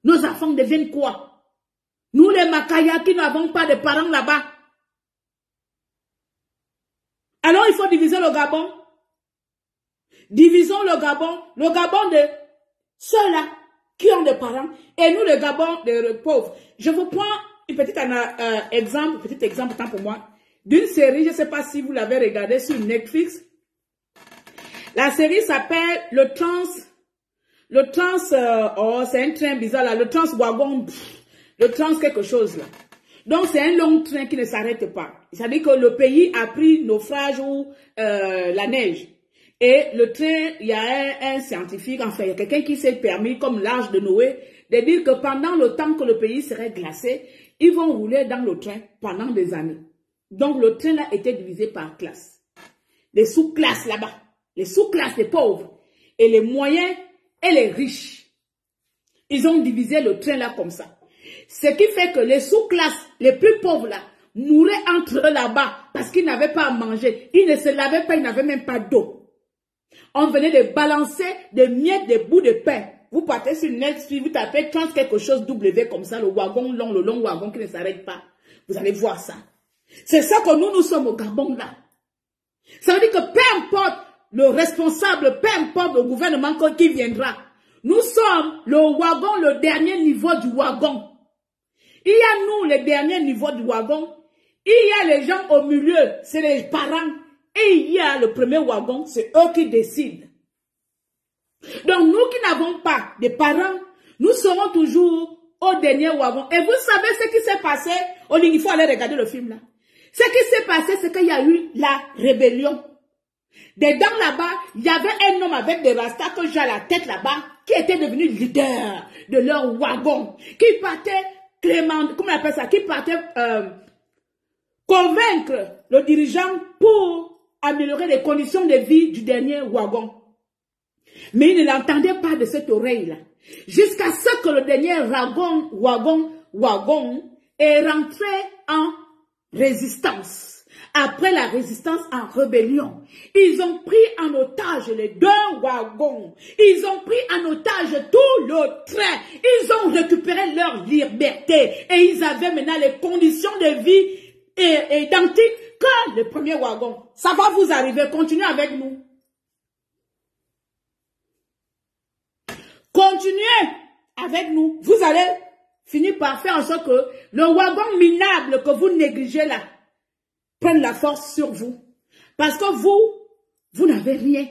Nos enfants deviennent quoi? Nous les Makaya qui n'avons pas de parents là-bas. Alors il faut diviser le Gabon. Divisons le Gabon de ceux-là qui ont des parents, et nous, le Gabon, des pauvres. Je vous prends un petit exemple, tant pour moi, d'une série, je ne sais pas si vous l'avez regardé sur Netflix. La série s'appelle oh, c'est un train bizarre là, le Trans-Wagon, le Trans quelque chose là. Donc, c'est un long train qui ne s'arrête pas. C'est-à-dire que le pays a pris naufrage ou la neige. Et le train, il y a un scientifique, enfin, il y a quelqu'un qui s'est permis, comme l'âge de Noé, de dire que pendant le temps que le pays serait glacé, ils vont rouler dans le train pendant des années. Donc, le train là était divisé par classe. Les sous-classes là-bas, les sous-classes des pauvres, et les moyens et les riches. Ils ont divisé le train là comme ça. Ce qui fait que les sous-classes, les plus pauvres là, mouraient entre eux là-bas parce qu'ils n'avaient pas à manger. Ils ne se lavaient pas, ils n'avaient même pas d'eau. On venait de balancer des miettes, des bouts de pain. Vous partez sur Netflix, vous tapez trans quelque chose W comme ça, le wagon long, le long wagon qui ne s'arrête pas. Vous allez voir ça. C'est ça que nous sommes au Gabon là. Ça veut dire que peu importe le responsable, peu importe le gouvernement qui viendra, nous sommes le wagon, le dernier niveau du wagon. Il y a nous, le dernier niveau du wagon. Il y a les gens au milieu, c'est les parents. Et il y a le premier wagon, c'est eux qui décident. Donc nous qui n'avons pas de parents, nous serons toujours au dernier wagon. Et vous savez ce qui s'est passé? Il faut aller regarder le film là. Ce qui s'est passé, c'est qu'il y a eu la rébellion. Dedans là-bas, il y avait un homme avec des rastas que j'ai à la tête là-bas, qui était devenu leader de leur wagon, qui partait comment on appelle ça, qui partait convaincre le dirigeant pour améliorer les conditions de vie du dernier wagon. Mais il ne l'entendait pas de cette oreille-là. Jusqu'à ce que le dernier wagon est rentré en résistance. Après la résistance, en rébellion. Ils ont pris en otage les deux wagons. Ils ont pris en otage tout le train. Ils ont récupéré leur liberté. Et ils avaient maintenant les conditions de vie identiques que le premier wagon. Ça va vous arriver. Continuez avec nous. Continuez avec nous. Vous allez finir par faire en sorte que le wagon minable que vous négligez là prenne la force sur vous. Parce que vous n'avez rien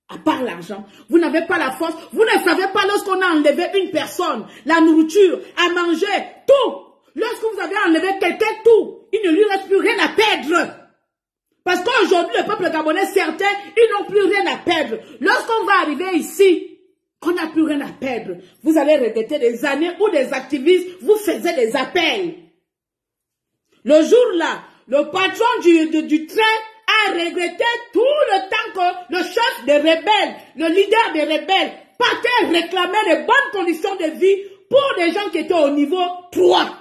à part l'argent. Vous n'avez pas la force. Vous ne savez pas lorsqu'on a enlevé une personne, la nourriture, à manger, tout. Lorsque vous avez enlevé quelqu'un, tout. Il ne lui reste plus rien à perdre. Parce qu'aujourd'hui, le peuple gabonais, certains, ils n'ont plus rien à perdre. Lorsqu'on va arriver ici, qu'on n'a plus rien à perdre, vous allez regretter des années où des activistes vous faisaient des appels. Le jour-là, le patron du train a regretté tout le temps que le chef des rebelles, le leader des rebelles, partait réclamer de bonnes conditions de vie pour des gens qui étaient au niveau 3.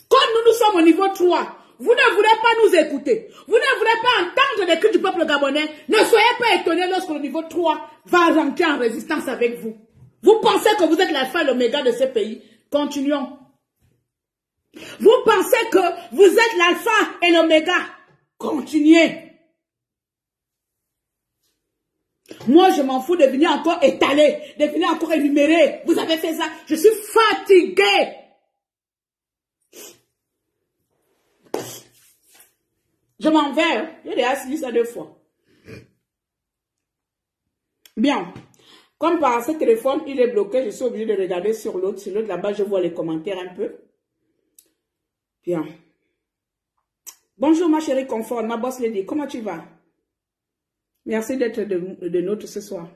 Comme nous sommes au niveau 3, vous ne voulez pas nous écouter. Vous ne voulez pas entendre les cris du peuple gabonais. Ne soyez pas étonnés lorsque le niveau 3 va rentrer en résistance avec vous. Vous pensez que vous êtes l'alpha et l'oméga de ce pays. Continuons. Vous pensez que vous êtes l'alpha et l'oméga. Continuez. Moi, je m'en fous de venir encore étaler, de venir encore énumérer. Vous avez fait ça. Je suis fatiguée. Je m'en vais. J'ai déjà suivi ça 2 fois. Bien. Comme par ce téléphone, il est bloqué, je suis obligée de regarder sur l'autre. Sur l'autre, là-bas, je vois les commentaires un peu. Bien. Bonjour, ma chérie confort, ma boss lady. Comment tu vas? Merci d'être de nôtre ce soir.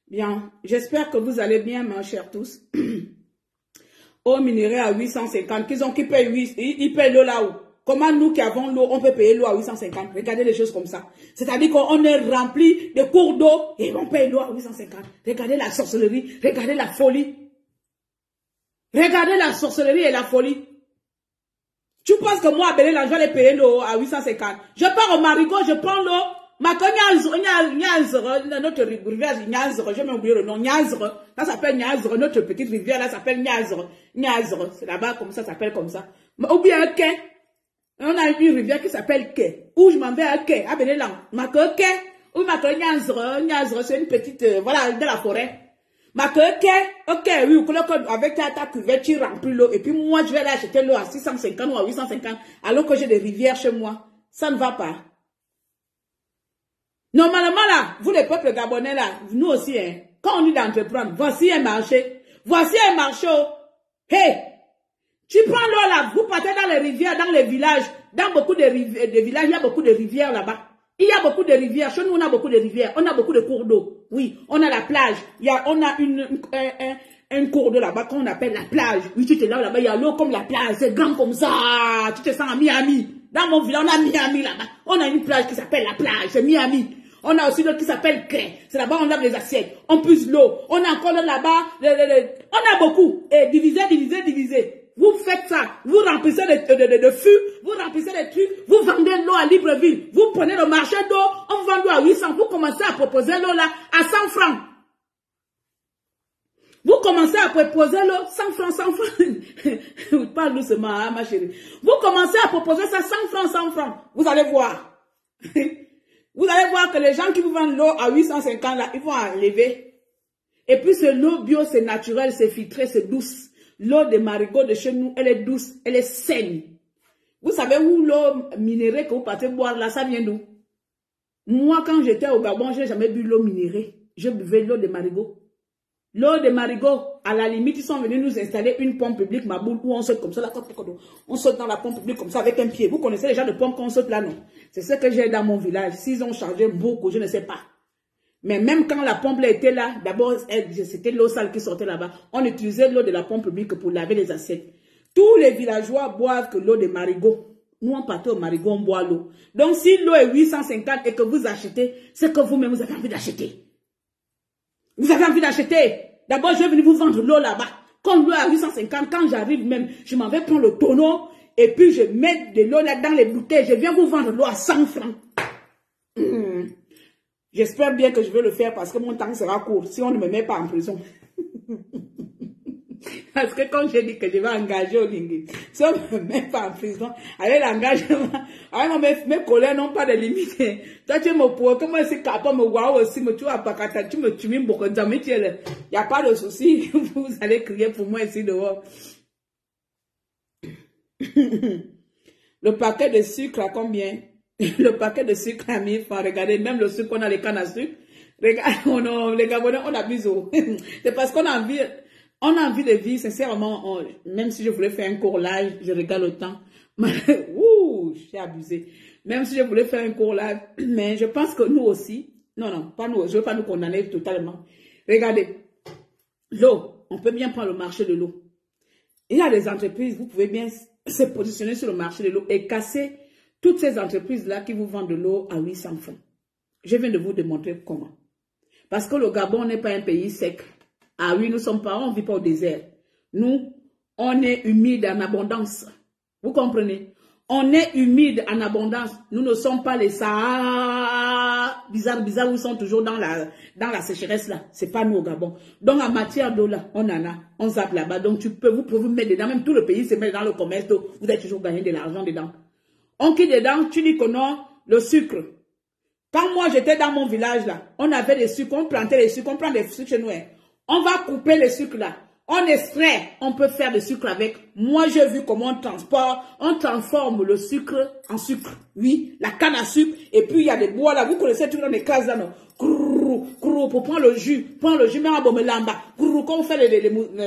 Bien. J'espère que vous allez bien, mes chers tous. Au minerai à 850, qui paye 8, ils payent le là-haut. comment nous qui avons l'eau, on peut payer l'eau à 850? Regardez les choses comme ça. C'est-à-dire qu'on est rempli de cours d'eau et on paye l'eau à 850. Regardez la sorcellerie, regardez la folie. Regardez la sorcellerie et la folie. Tu penses que moi, à Béléland, je vais aller payer l'eau à 850? Je pars au Marigot, je prends l'eau. Ma notre rivière, Nyazre, j'ai même oublié le nom, Nyazre. Ça s'appelle Nyazre, notre petite rivière, là s'appelle Nyazre. Nyazre, c'est là-bas comme ça s'appelle comme ça. Ou bien un quai. On a une rivière qui s'appelle quai. Où je m'en vais à quai, à Béléland. Ma quai. Ou ma Nyazre, Nyazre, c'est une petite, voilà, de la forêt. Ma quai, ok, oui, avec ta cuvette, tu remplis l'eau. Et puis moi, je vais aller acheter l'eau à 650 ou à 850, alors que j'ai des rivières chez moi. Ça ne va pas. Normalement, là, vous les peuples gabonais, là, nous aussi, hein, quand on dit d'entreprendre, voici un marché. Voici un marché. Hey! Tu prends l'eau là, vous partez dans les rivières, dans les villages. Dans beaucoup de villages, il y a beaucoup de rivières là-bas. Il y a beaucoup de rivières. Chez nous, on a beaucoup de rivières. On a beaucoup de cours d'eau. Oui, on a la plage. On a un cours d'eau là-bas qu'on appelle la plage. Oui, tu te lèves là-bas, il y a l'eau comme la plage. C'est grand comme ça. Tu te sens à Miami. Dans mon village, on a Miami là-bas. On a une plage qui s'appelle la plage. C'est Miami. On a aussi l'autre qui s'appelle Cré. C'est là-bas on lave les assiettes. On puise l'eau. On a encore là-bas. On a beaucoup. Et diviser. Vous faites ça. Vous remplissez de fûts. Vous remplissez des trucs. Vous vendez l'eau à Libreville. Vous prenez le marché d'eau. On vend l'eau à 800. Vous commencez à proposer l'eau là à 100 francs. Vous commencez à proposer l'eau 100 francs. Parle doucement, hein, ma chérie. Vous commencez à proposer ça 100 francs. Vous allez voir. Vous allez voir que les gens qui vous vendent l'eau à 850 là, ils vont enlever. Et puis c'est l'eau bio, c'est naturel, c'est filtré, c'est douce. L'eau de Marigot de chez nous, elle est douce, elle est saine. Vous savez où l'eau minérée que vous partez boire là, ça vient d'où? Moi, quand j'étais au Gabon, je n'ai jamais bu l'eau minérée. Je buvais l'eau de Marigot. L'eau de Marigot, à la limite, ils sont venus nous installer une pompe publique, ma boule, où on saute comme ça, là, on saute dans la pompe publique comme ça avec un pied. Vous connaissez les gens de pompe qu'on saute là, non? C'est ce que j'ai dans mon village. S'ils ont chargé beaucoup, je ne sais pas. Mais même quand la pompe était là, d'abord, c'était l'eau sale qui sortait là-bas. On utilisait l'eau de la pompe publique pour laver les assiettes. Tous les villageois boivent que l'eau de Marigot. Nous, on partait au Marigot, on boit l'eau. Donc, si l'eau est 850 et que vous achetez, c'est que vous-même, vous avez envie d'acheter. Vous avez envie d'acheter. D'abord, je vais venir vous vendre l'eau là-bas. Comme l'eau à 850, quand j'arrive même, je m'en vais prendre le tonneau et puis je mets de l'eau là dans les bouteilles. Je viens vous vendre l'eau à 100 francs. J'espère bien que je vais le faire parce que mon temps sera court si on ne me met pas en prison. Parce que quand j'ai dit que je vais engager au Lingui, si on ne me met pas en prison, avec l'engagement, avec mes collègues n'ont pas de limite. Toi, tu me poses, comment est-ce que tu me vois aussi, tu vas pas tu me tues, beaucoup de amis, il n'y a pas de souci, vous allez crier pour moi ici dehors. Le paquet de sucre à combien? Le paquet de sucre à 1000 francs, regardez, même le sucre qu'on a les cannes à sucre, regarde, les Gabonais, on abuse. C'est parce qu'on a envie. On a envie de vivre, sincèrement, même si je voulais faire un cours live, je regarde le temps. Ouh, j'ai abusé. Même si je voulais faire un cours live, mais je pense que nous aussi, non, pas nous, je ne veux pas nous condamner totalement. Regardez, l'eau, on peut bien prendre le marché de l'eau. Il y a des entreprises, vous pouvez bien se positionner sur le marché de l'eau et casser toutes ces entreprises-là qui vous vendent de l'eau à 800 francs. Je viens de vous démontrer comment. Parce que le Gabon n'est pas un pays sec. Ah oui, nous sommes pas, on ne vit pas au désert. Nous, on est humide en abondance. Vous comprenez? On est humide en abondance. Nous ne sommes pas les Sahara bizarres où ils sont toujours dans la sécheresse là. C'est pas nous au Gabon. Donc en matière d'eau là, on en a, on zappe là-bas. Donc vous pouvez vous mettre dedans. Même tout le pays se met dans le commerce d'eau. Vous avez toujours gagné de l'argent dedans. On quitte dedans, tu dis que non, le sucre. Quand moi j'étais dans mon village là, on avait des sucres, on plantait les sucres, on prend des sucres chez nous. Hein. On va couper les sucres là. On extrait, on peut faire des sucres avec. Moi, j'ai vu comment on transforme le sucre en sucre. Oui, la canne à sucre. Et puis, il y a des bois là. Vous connaissez tout dans les cases là, non? Pour prendre le jus. Prendre le jus, même à Bomelamba. Quand on fait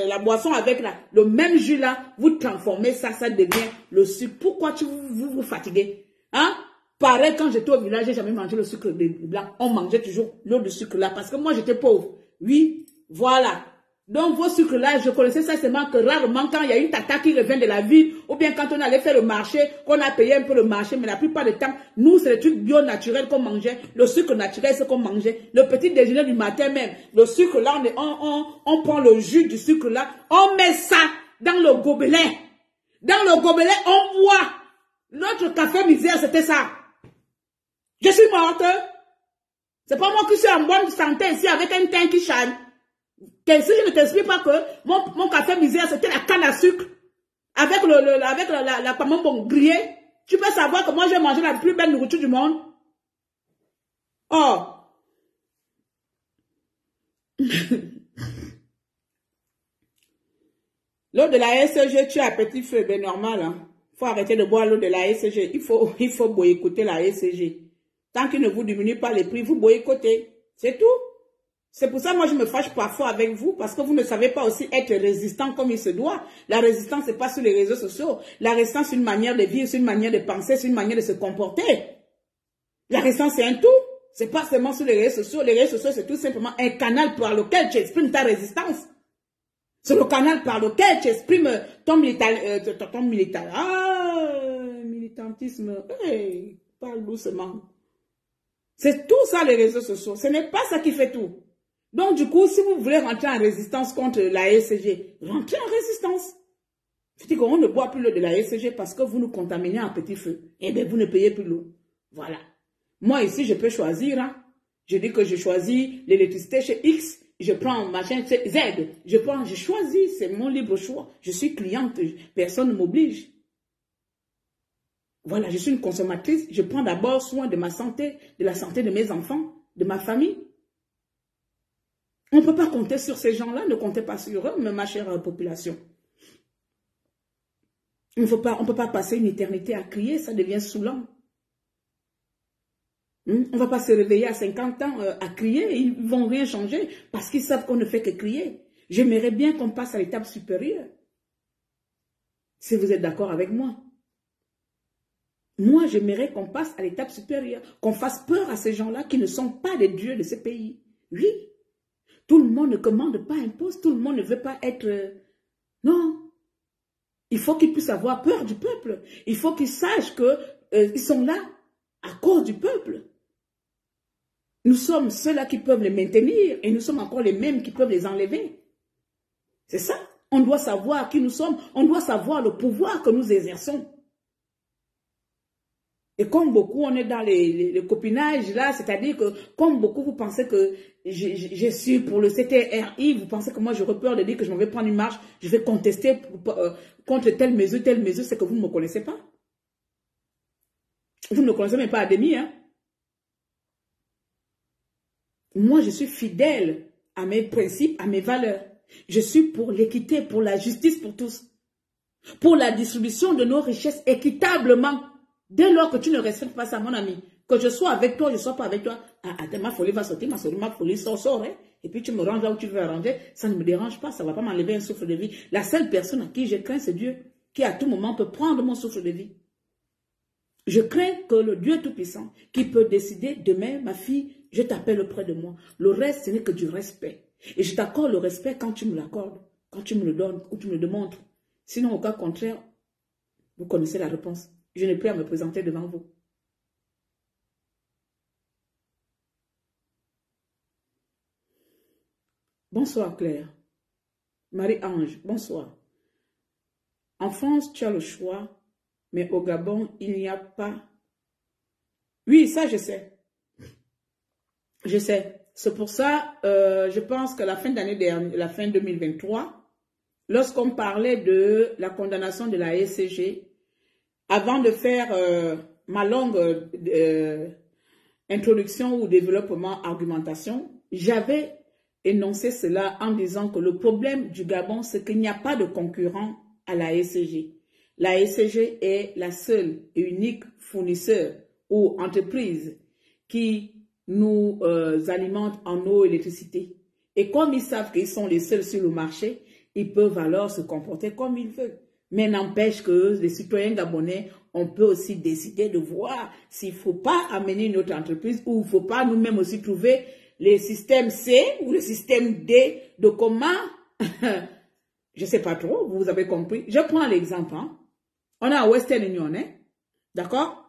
la boisson avec là, le même jus là, vous transformez ça, ça devient le sucre. Pourquoi vous fatiguez? Hein? Pareil, quand j'étais au village, j'ai jamais mangé le sucre blanc. On mangeait toujours l'eau de sucre là. Parce que moi, j'étais pauvre. Oui. Voilà. Donc, vos sucres-là, je connaissais ça seulement que rarement quand il y a une tata qui revient de la ville, ou bien quand on allait faire le marché, qu'on a payé un peu le marché, mais la plupart du temps, nous, c'est le truc bio naturel qu'on mangeait, le sucre naturel, c'est qu'on mangeait, le petit déjeuner du matin même, le sucre là, on prend le jus du sucre là, on met ça dans le gobelet. Dans le gobelet, on boit. Notre café misère, c'était ça. Je suis morte. C'est pas moi qui suis en bonne santé ici avec un teint qui chante. Si je ne t'explique pas que mon café misère, c'était la canne à sucre avec la pomme grillée, tu peux savoir que moi j'ai mangé la plus belle nourriture du monde. Oh. L'eau de la SG, tu as petit feu, ben normal. Hein? Faut arrêter de boire l'eau de la SG. Il faut boycotter la SG. Tant qu'il ne vous diminue pas les prix, vous boycottez. C'est tout. C'est pour ça que moi je me fâche parfois avec vous, parce que vous ne savez pas aussi être résistant comme il se doit. La résistance, c'est pas sur les réseaux sociaux. La résistance, c'est une manière de vivre, c'est une manière de penser, c'est une manière de se comporter. La résistance, c'est un tout. C'est pas seulement sur les réseaux sociaux. Les réseaux sociaux, c'est tout simplement un canal par lequel tu exprimes ta résistance. C'est le canal par lequel tu exprimes ton militantisme. Hey, parle doucement. C'est tout ça les réseaux sociaux. Ce n'est pas ça qui fait tout. Donc du coup, si vous voulez rentrer en résistance contre la SG, rentrez en résistance. Je dis qu'on ne boit plus l'eau de la SG parce que vous nous contaminez en petit feu. Eh bien, vous ne payez plus l'eau. Voilà. Moi ici, je peux choisir. Hein. Je dis que je choisis l'électricité chez X. Je prends machin Z. Je choisis. C'est mon libre choix. Je suis cliente. Personne ne m'oblige. Voilà, je suis une consommatrice. Je prends d'abord soin de ma santé, de la santé de mes enfants, de ma famille. On ne peut pas compter sur ces gens-là. Ne comptez pas sur eux, ma chère population. On ne peut pas passer une éternité à crier. Ça devient saoulant. On ne va pas se réveiller à 50 ans à crier. Ils ne vont rien changer parce qu'ils savent qu'on ne fait que crier. J'aimerais bien qu'on passe à l'étape supérieure. Si vous êtes d'accord avec moi. Moi, j'aimerais qu'on passe à l'étape supérieure. Qu'on fasse peur à ces gens-là qui ne sont pas des dieux de ce pays. Oui. Tout le monde ne commande pas un poste. Tout le monde ne veut pas être... Non. Il faut qu'ils puissent avoir peur du peuple. Il faut qu'ils sachent qu'ils sont là à cause du peuple. Nous sommes ceux-là qui peuvent les maintenir et nous sommes encore les mêmes qui peuvent les enlever. C'est ça. On doit savoir qui nous sommes. On doit savoir le pouvoir que nous exerçons. Et comme beaucoup, on est dans les copinages là, c'est-à-dire que comme beaucoup, vous pensez que je suis pour le CTRI, vous pensez que moi j'aurais peur de dire que je m'en vais prendre une marche, je vais contester contre telle mesure, c'est que vous ne me connaissez pas. Vous ne me connaissez même pas à demi, hein. Moi, je suis fidèle à mes principes, à mes valeurs. Je suis pour l'équité, pour la justice pour tous. Pour la distribution de nos richesses équitablement. Dès lors que tu ne respectes pas ça, mon ami, que je sois avec toi, je ne sois pas avec toi, ma folie va sortir, ma folie sort, hein, et puis tu me ranges là où tu veux arranger, ça ne me dérange pas, ça ne va pas m'enlever un souffle de vie. La seule personne à qui je crains, c'est Dieu, qui à tout moment peut prendre mon souffle de vie. Je crains que le Dieu Tout-Puissant, qui peut décider demain, ma fille, je t'appelle auprès de moi. Le reste, ce n'est que du respect. Et je t'accorde le respect quand tu me l'accordes, quand tu me le donnes ou tu me le démontres. Sinon, au cas contraire, vous connaissez la réponse. Je n'ai plus à me présenter devant vous. Bonsoir Claire. Marie-Ange, bonsoir. En France, tu as le choix, mais au Gabon, il n'y a pas... Oui, ça je sais. Je sais. C'est pour ça, je pense que la fin d'année dernière, la fin 2023, lorsqu'on parlait de la condamnation de la SCG, avant de faire ma longue introduction ou développement, argumentation, j'avais énoncé cela en disant que le problème du Gabon, c'est qu'il n'y a pas de concurrent à la SCG. La SCG est la seule et unique fournisseur ou entreprise qui nous alimente en eau et électricité. Et comme ils savent qu'ils sont les seuls sur le marché, ils peuvent alors se comporter comme ils veulent. Mais n'empêche que les citoyens gabonais, on peut aussi décider de voir s'il ne faut pas amener une autre entreprise ou il ne faut pas nous-mêmes aussi trouver les systèmes C ou le système D de comment je ne sais pas trop, vous avez compris. Je prends l'exemple. Hein. On a Western Union, hein? D'accord?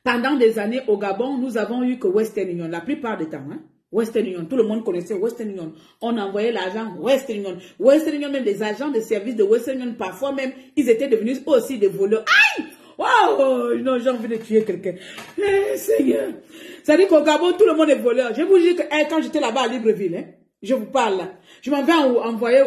Pendant des années au Gabon, nous avons eu que Western Union, la plupart du temps. Hein? Western Union, tout le monde connaissait Western Union. On envoyait l'argent Western Union. Western Union, même des agents de service de Western Union, parfois même, ils étaient devenus aussi des voleurs. Aïe! Waouh! Non, j'ai envie de tuer quelqu'un. Seigneur! Ça dit qu'au Gabon, tout le monde est voleur. Je vous dis que quand j'étais là-bas à Libreville, hein, je vous parle là. Je m'avais envoyé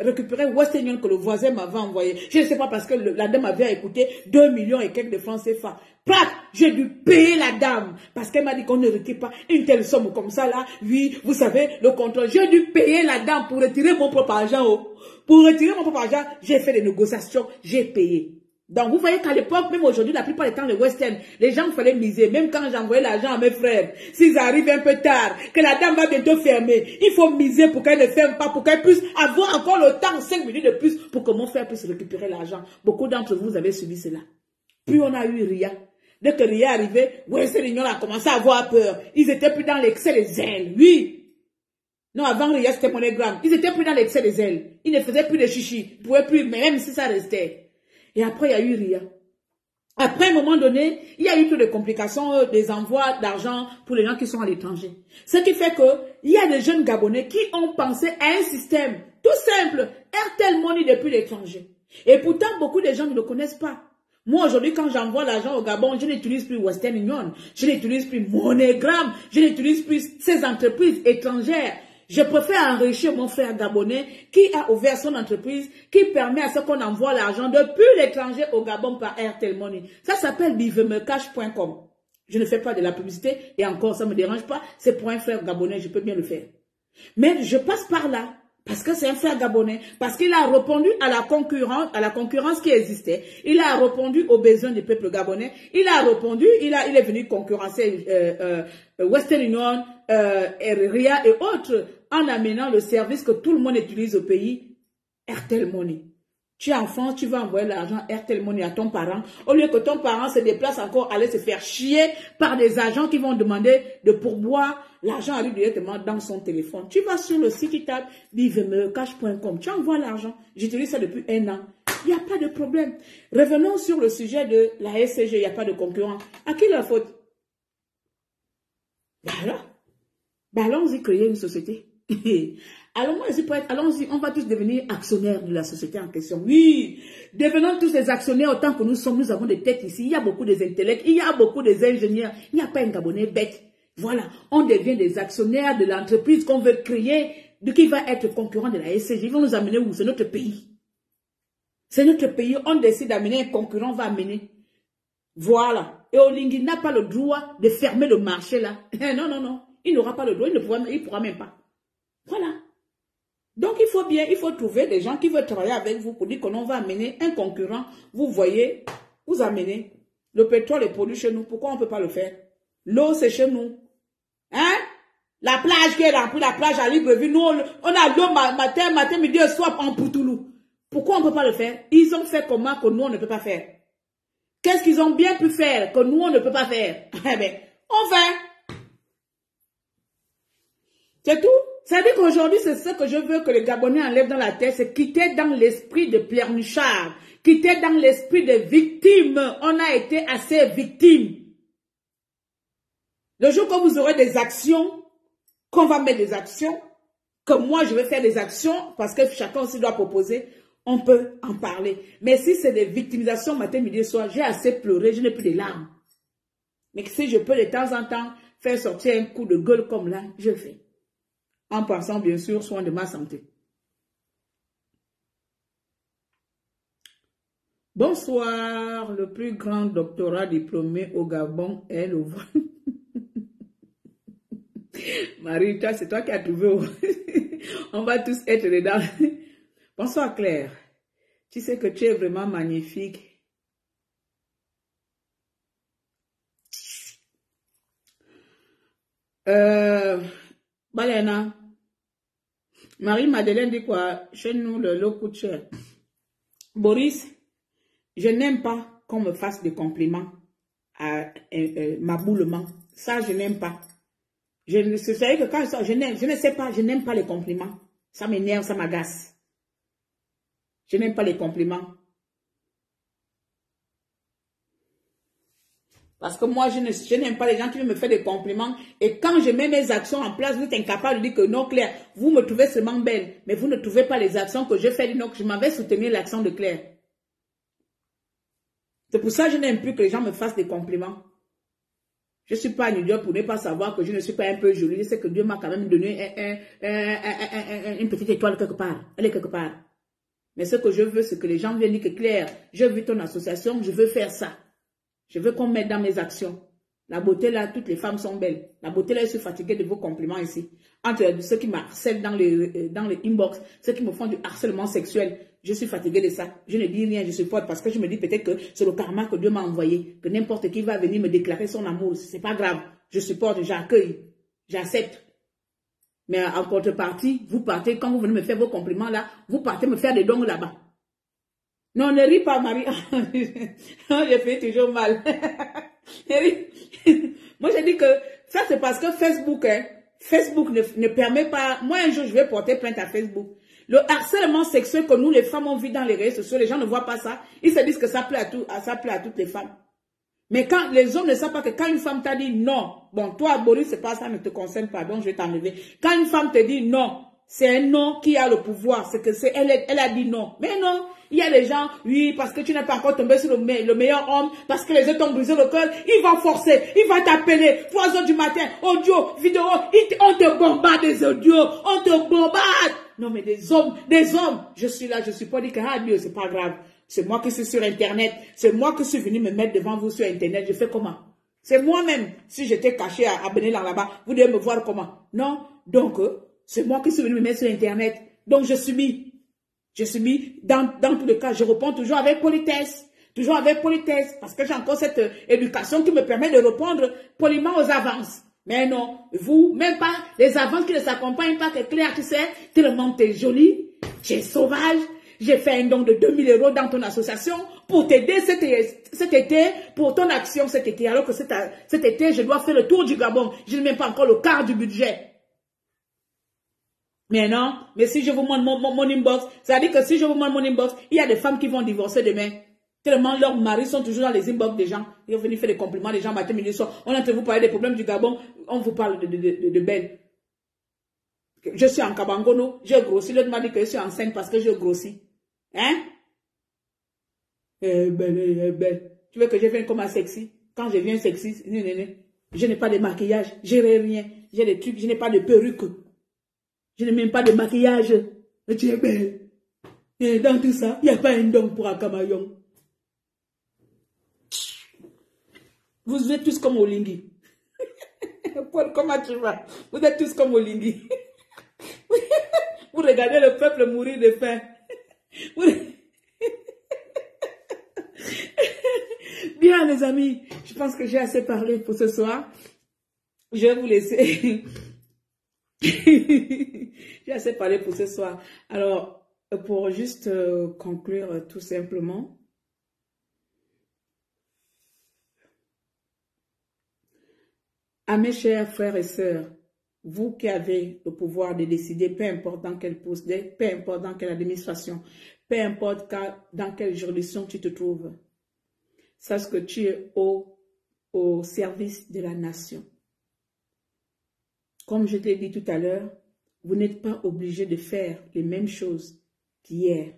récupérer Western Union que le voisin m'avait envoyé. Je ne sais pas parce que la dame avait écouté 2 millions et quelques de francs CFA. Prat, j'ai dû payer la dame parce qu'elle m'a dit qu'on ne retire pas une telle somme comme ça là. Oui, vous savez, le contrôle. J'ai dû payer la dame pour retirer mon propre argent. Oh. Pour retirer mon propre argent, j'ai fait des négociations, j'ai payé. Donc, vous voyez qu'à l'époque, même aujourd'hui, la plupart du temps, les Western, les gens fallait miser. Même quand j'envoyais l'argent à mes frères, s'ils arrivent un peu tard, que la dame va bientôt fermer, il faut miser pour qu'elle ne ferme pas, pour qu'elle puisse avoir encore le temps, 5 minutes de plus, pour que mon frère puisse récupérer l'argent. Beaucoup d'entre vous avez subi cela. Puis on a eu Ria. Dès que Ria est arrivé, Western Union a commencé à avoir peur. Ils étaient plus dans l'excès des ailes. Oui. Non, avant Ria, c'était MoneyGram. Ils étaient plus dans l'excès des ailes. Ils ne faisaient plus de chichi. Ils ne pouvaient plus, mais même si ça restait. Et après, il y a eu Ria. Après, à un moment donné, il y a eu toutes les complications des envois d'argent pour les gens qui sont à l'étranger. Ce qui fait qu'il y a des jeunes Gabonais qui ont pensé à un système tout simple, Airtel Money depuis l'étranger. Et pourtant, beaucoup de gens ne le connaissent pas. Moi, aujourd'hui, quand j'envoie l'argent au Gabon, je n'utilise plus Western Union, je n'utilise plus MoneyGram, je n'utilise plus ces entreprises étrangères. Je préfère enrichir mon frère gabonais qui a ouvert son entreprise, qui permet à ce qu'on envoie l'argent depuis l'étranger au Gabon par Airtel Money. Ça s'appelle bivemecash.com. Je ne fais pas de la publicité et encore, ça ne me dérange pas. C'est pour un frère gabonais, je peux bien le faire. Mais je passe par là parce que c'est un frère gabonais, parce qu'il a répondu à la concurrence qui existait. Il a répondu aux besoins du peuple gabonais. Il a répondu, il est venu concurrencer Western Union, Ria et autres en amenant le service que tout le monde utilise au pays, Airtel Money. Tu es en France, tu vas envoyer l'argent Airtel Money à ton parent. Au lieu que ton parent se déplace encore, aller se faire chier par des agents qui vont demander de pourboire, l'argent arrive directement dans son téléphone. Tu vas sur le site, tu tapes bivemecash.com, tu envoies l'argent. J'utilise ça depuis 1 an. Il n'y a pas de problème. Revenons sur le sujet de la SCG, il n'y a pas de concurrent. À qui la faute? Allons-y créer une société. Allons-y, on va tous devenir actionnaires de la société en question. Oui, devenons tous des actionnaires autant que nous sommes. Nous avons des têtes ici. Il y a beaucoup d'intellects, il y a beaucoup d'ingénieurs. Il n'y a pas un Gabonais bête. Voilà, on devient des actionnaires de l'entreprise qu'on veut créer, de qui va être concurrent de la SCG. Ils vont nous amener où? C'est notre pays. C'est notre pays. On décide d'amener un concurrent, on va amener. Voilà. Et Olingui n'a pas le droit de fermer le marché là. Non, non, non. Il n'aura pas le droit, il ne pourra même pas. Voilà. Donc, il faut trouver des gens qui veulent travailler avec vous pour dire qu'on va amener un concurrent. Vous voyez, vous amenez. Le pétrole est produit chez nous. Pourquoi on ne peut pas le faire? L'eau, c'est chez nous. Hein? La plage qui est remplie, la plage à Libreville, nous, on a l'eau matin, midi et soir en Poutoulou. Pourquoi on ne peut pas le faire? Ils ont fait comment que nous, on ne peut pas faire? Qu'est-ce qu'ils ont bien pu faire que nous, on ne peut pas faire? Eh bien, on fait. C'est tout. C'est-à-dire qu'aujourd'hui, c'est ce que je veux que les Gabonais enlèvent dans la tête, c'est quitter dans l'esprit de pleurnichard, quitter dans l'esprit de victime. On a été assez victimes. Le jour que vous aurez des actions, qu'on va mettre des actions, que moi je vais faire des actions, parce que chacun aussi doit proposer, on peut en parler. Mais si c'est des victimisations matin, midi et soir, j'ai assez pleuré, je n'ai plus de larmes. Mais si je peux de temps en temps faire sortir un coup de gueule comme là, je le fais. En pensant bien sûr soin de ma santé. Bonsoir, le plus grand doctorat diplômé au Gabon est le Marie, toi, c'est toi qui as trouvé. On va tous être dedans. Bonsoir Claire. Tu sais que tu es vraiment magnifique. Balena. Marie-Madeleine dit quoi? Chez nous, le lot coûte cher. Boris, je n'aime pas qu'on me fasse des compliments à m'aboulement. Ça, je n'aime pas. Je ne sais que quand je ne sais pas, je n'aime pas les compliments. Ça m'énerve, ça m'agace. Je n'aime pas les compliments. Parce que moi, je n'aime pas les gens qui me font des compliments. Et quand je mets mes actions en place, vous êtes incapable de dire que non, Claire, vous me trouvez seulement belle. Mais vous ne trouvez pas les actions que je fais. Donc, je m'en vais soutenir l'action de Claire. C'est pour ça que je n'aime plus que les gens me fassent des compliments. Je ne suis pas un idiot pour ne pas savoir que je ne suis pas un peu jolie. Je sais que Dieu m'a quand même donné une petite étoile quelque part. Elle est quelque part. Mais ce que je veux, c'est que les gens viennent dire que Claire, je veux ton association, je veux faire ça. Je veux qu'on mette dans mes actions. La beauté là, toutes les femmes sont belles. La beauté là, je suis fatiguée de vos compliments ici. Entre ceux qui me harcèlent dans les inbox, ceux qui me font du harcèlement sexuel, je suis fatiguée de ça. Je ne dis rien, je supporte parce que je me dis peut-être que c'est le karma que Dieu m'a envoyé. Que n'importe qui va venir me déclarer son amour. C'est pas grave. Je supporte, j'accueille, j'accepte. Mais en contrepartie, vous partez, quand vous venez me faire vos compliments là, vous partez me faire des dons là-bas. Non, ne ris pas, Marie. Je fais toujours mal. Moi, j'ai dit que ça, c'est parce que Facebook, Facebook ne permet pas... Moi, un jour, je vais porter plainte à Facebook. Le harcèlement sexuel que nous, les femmes, on vit dans les réseaux sociaux, les gens ne voient pas ça. Ils se disent que ça plaît à toutes les femmes. Mais quand les hommes ne savent pas que quand une femme t'a dit non, bon, toi, Boris, c'est pas ça, ne te concerne pas, donc je vais t'enlever. Quand une femme te dit non, c'est un non qui a le pouvoir, c'est que c'est elle a dit non. Mais non, il y a des gens, oui, parce que tu n'es pas encore tombé sur le meilleur homme, parce que les autres t'ont brisé le cœur, il va forcer, il va t'appeler, 3 heures du matin, audio, vidéo, on te bombarde des audios, on te bombarde. Non, mais des hommes, je suis là, je suis pas dit que, ah Dieu, c'est pas grave. C'est moi qui suis sur Internet. C'est moi qui suis venu me mettre devant vous sur Internet. Je fais comment? C'est moi-même. Si j'étais caché à Benélan là-bas, vous devez me voir comment? Non. Donc, c'est moi qui suis venu me mettre sur Internet. Donc, je suis mis. Dans tous les cas, je réponds toujours avec politesse. Toujours avec politesse. Parce que j'ai encore cette éducation qui me permet de répondre poliment aux avances. Mais non, vous, même pas les avances qui ne s'accompagnent pas, que Claire, tu sais, tellement t'es jolie, tu es sauvage. J'ai fait un don de 2000 € dans ton association pour t'aider cet été, pour ton action cet été. Alors que cet été, je dois faire le tour du Gabon. Je n'ai même pas encore le quart du budget. Mais non, mais si je vous montre mon inbox, ça veut dire que si je vous montre mon inbox, il y a des femmes qui vont divorcer demain. Tellement leurs maris sont toujours dans les inbox des gens. Ils vont venir faire des compliments des gens matin, midi, soir. On est en train de vous parler des problèmes du Gabon. On vous parle de belles. Je suis en Kabangono, j'ai grossi. L'autre m'a dit que je suis enceinte parce que j'ai grossi. Hein? Belle. Tu veux que je vienne comme un sexy? Quand je viens sexy, je n'ai pas de maquillage, je n'ai rien. J'ai des trucs, je n'ai pas de perruque. Je n'ai même pas de maquillage. Tu es belle. Et dans tout ça, il n'y a pas un don pour Akamayon. Vous êtes tous comme Olingi. Paul, comment tu vas? Vous êtes tous comme Olingi. Vous regardez le peuple mourir de faim. Bien les amis, je pense que j'ai assez parlé pour ce soir. Je vais vous laisser. J'ai assez parlé pour ce soir. Alors, pour juste conclure tout simplement, à mes chers frères et sœurs, vous qui avez le pouvoir de décider, peu importe dans quel poste, peu importe dans quelle administration, peu importe dans quelle juridiction tu te trouves, sache que tu es au service de la nation. Comme je te l'ai dit tout à l'heure, vous n'êtes pas obligé de faire les mêmes choses qu'hier.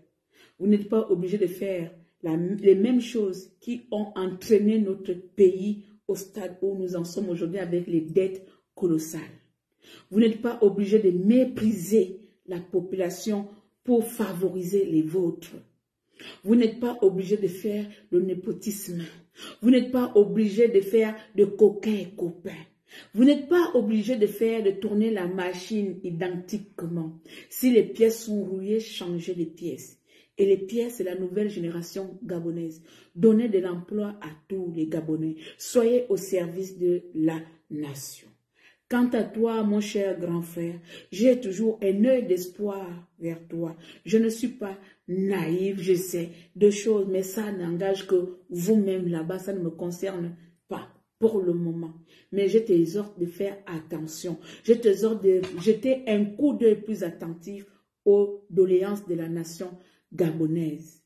Vous n'êtes pas obligé de faire les mêmes choses qui ont entraîné notre pays au stade où nous en sommes aujourd'hui avec les dettes colossales. Vous n'êtes pas obligé de mépriser la population pour favoriser les vôtres. Vous n'êtes pas obligé de faire le népotisme. Vous n'êtes pas obligé de faire de coquins et copains. Vous n'êtes pas obligé de tourner la machine identiquement. Si les pièces sont rouillées, changez les pièces. Et les pièces, c'est la nouvelle génération gabonaise. Donnez de l'emploi à tous les Gabonais. Soyez au service de la nation. Quant à toi, mon cher grand frère, j'ai toujours un œil d'espoir vers toi. Je ne suis pas naïve, je sais de choses, mais ça n'engage que vous-même là-bas, ça ne me concerne pas pour le moment. Mais je t'exhorte de faire attention. Je t'exhorte de jeter un coup d'œil plus attentif aux doléances de la nation gabonaise.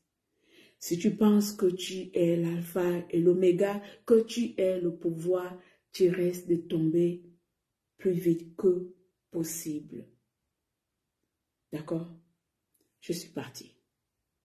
Si tu penses que tu es l'alpha et l'oméga, que tu es le pouvoir, tu risques de tomber plus vite que possible. D'accord? Je suis partie.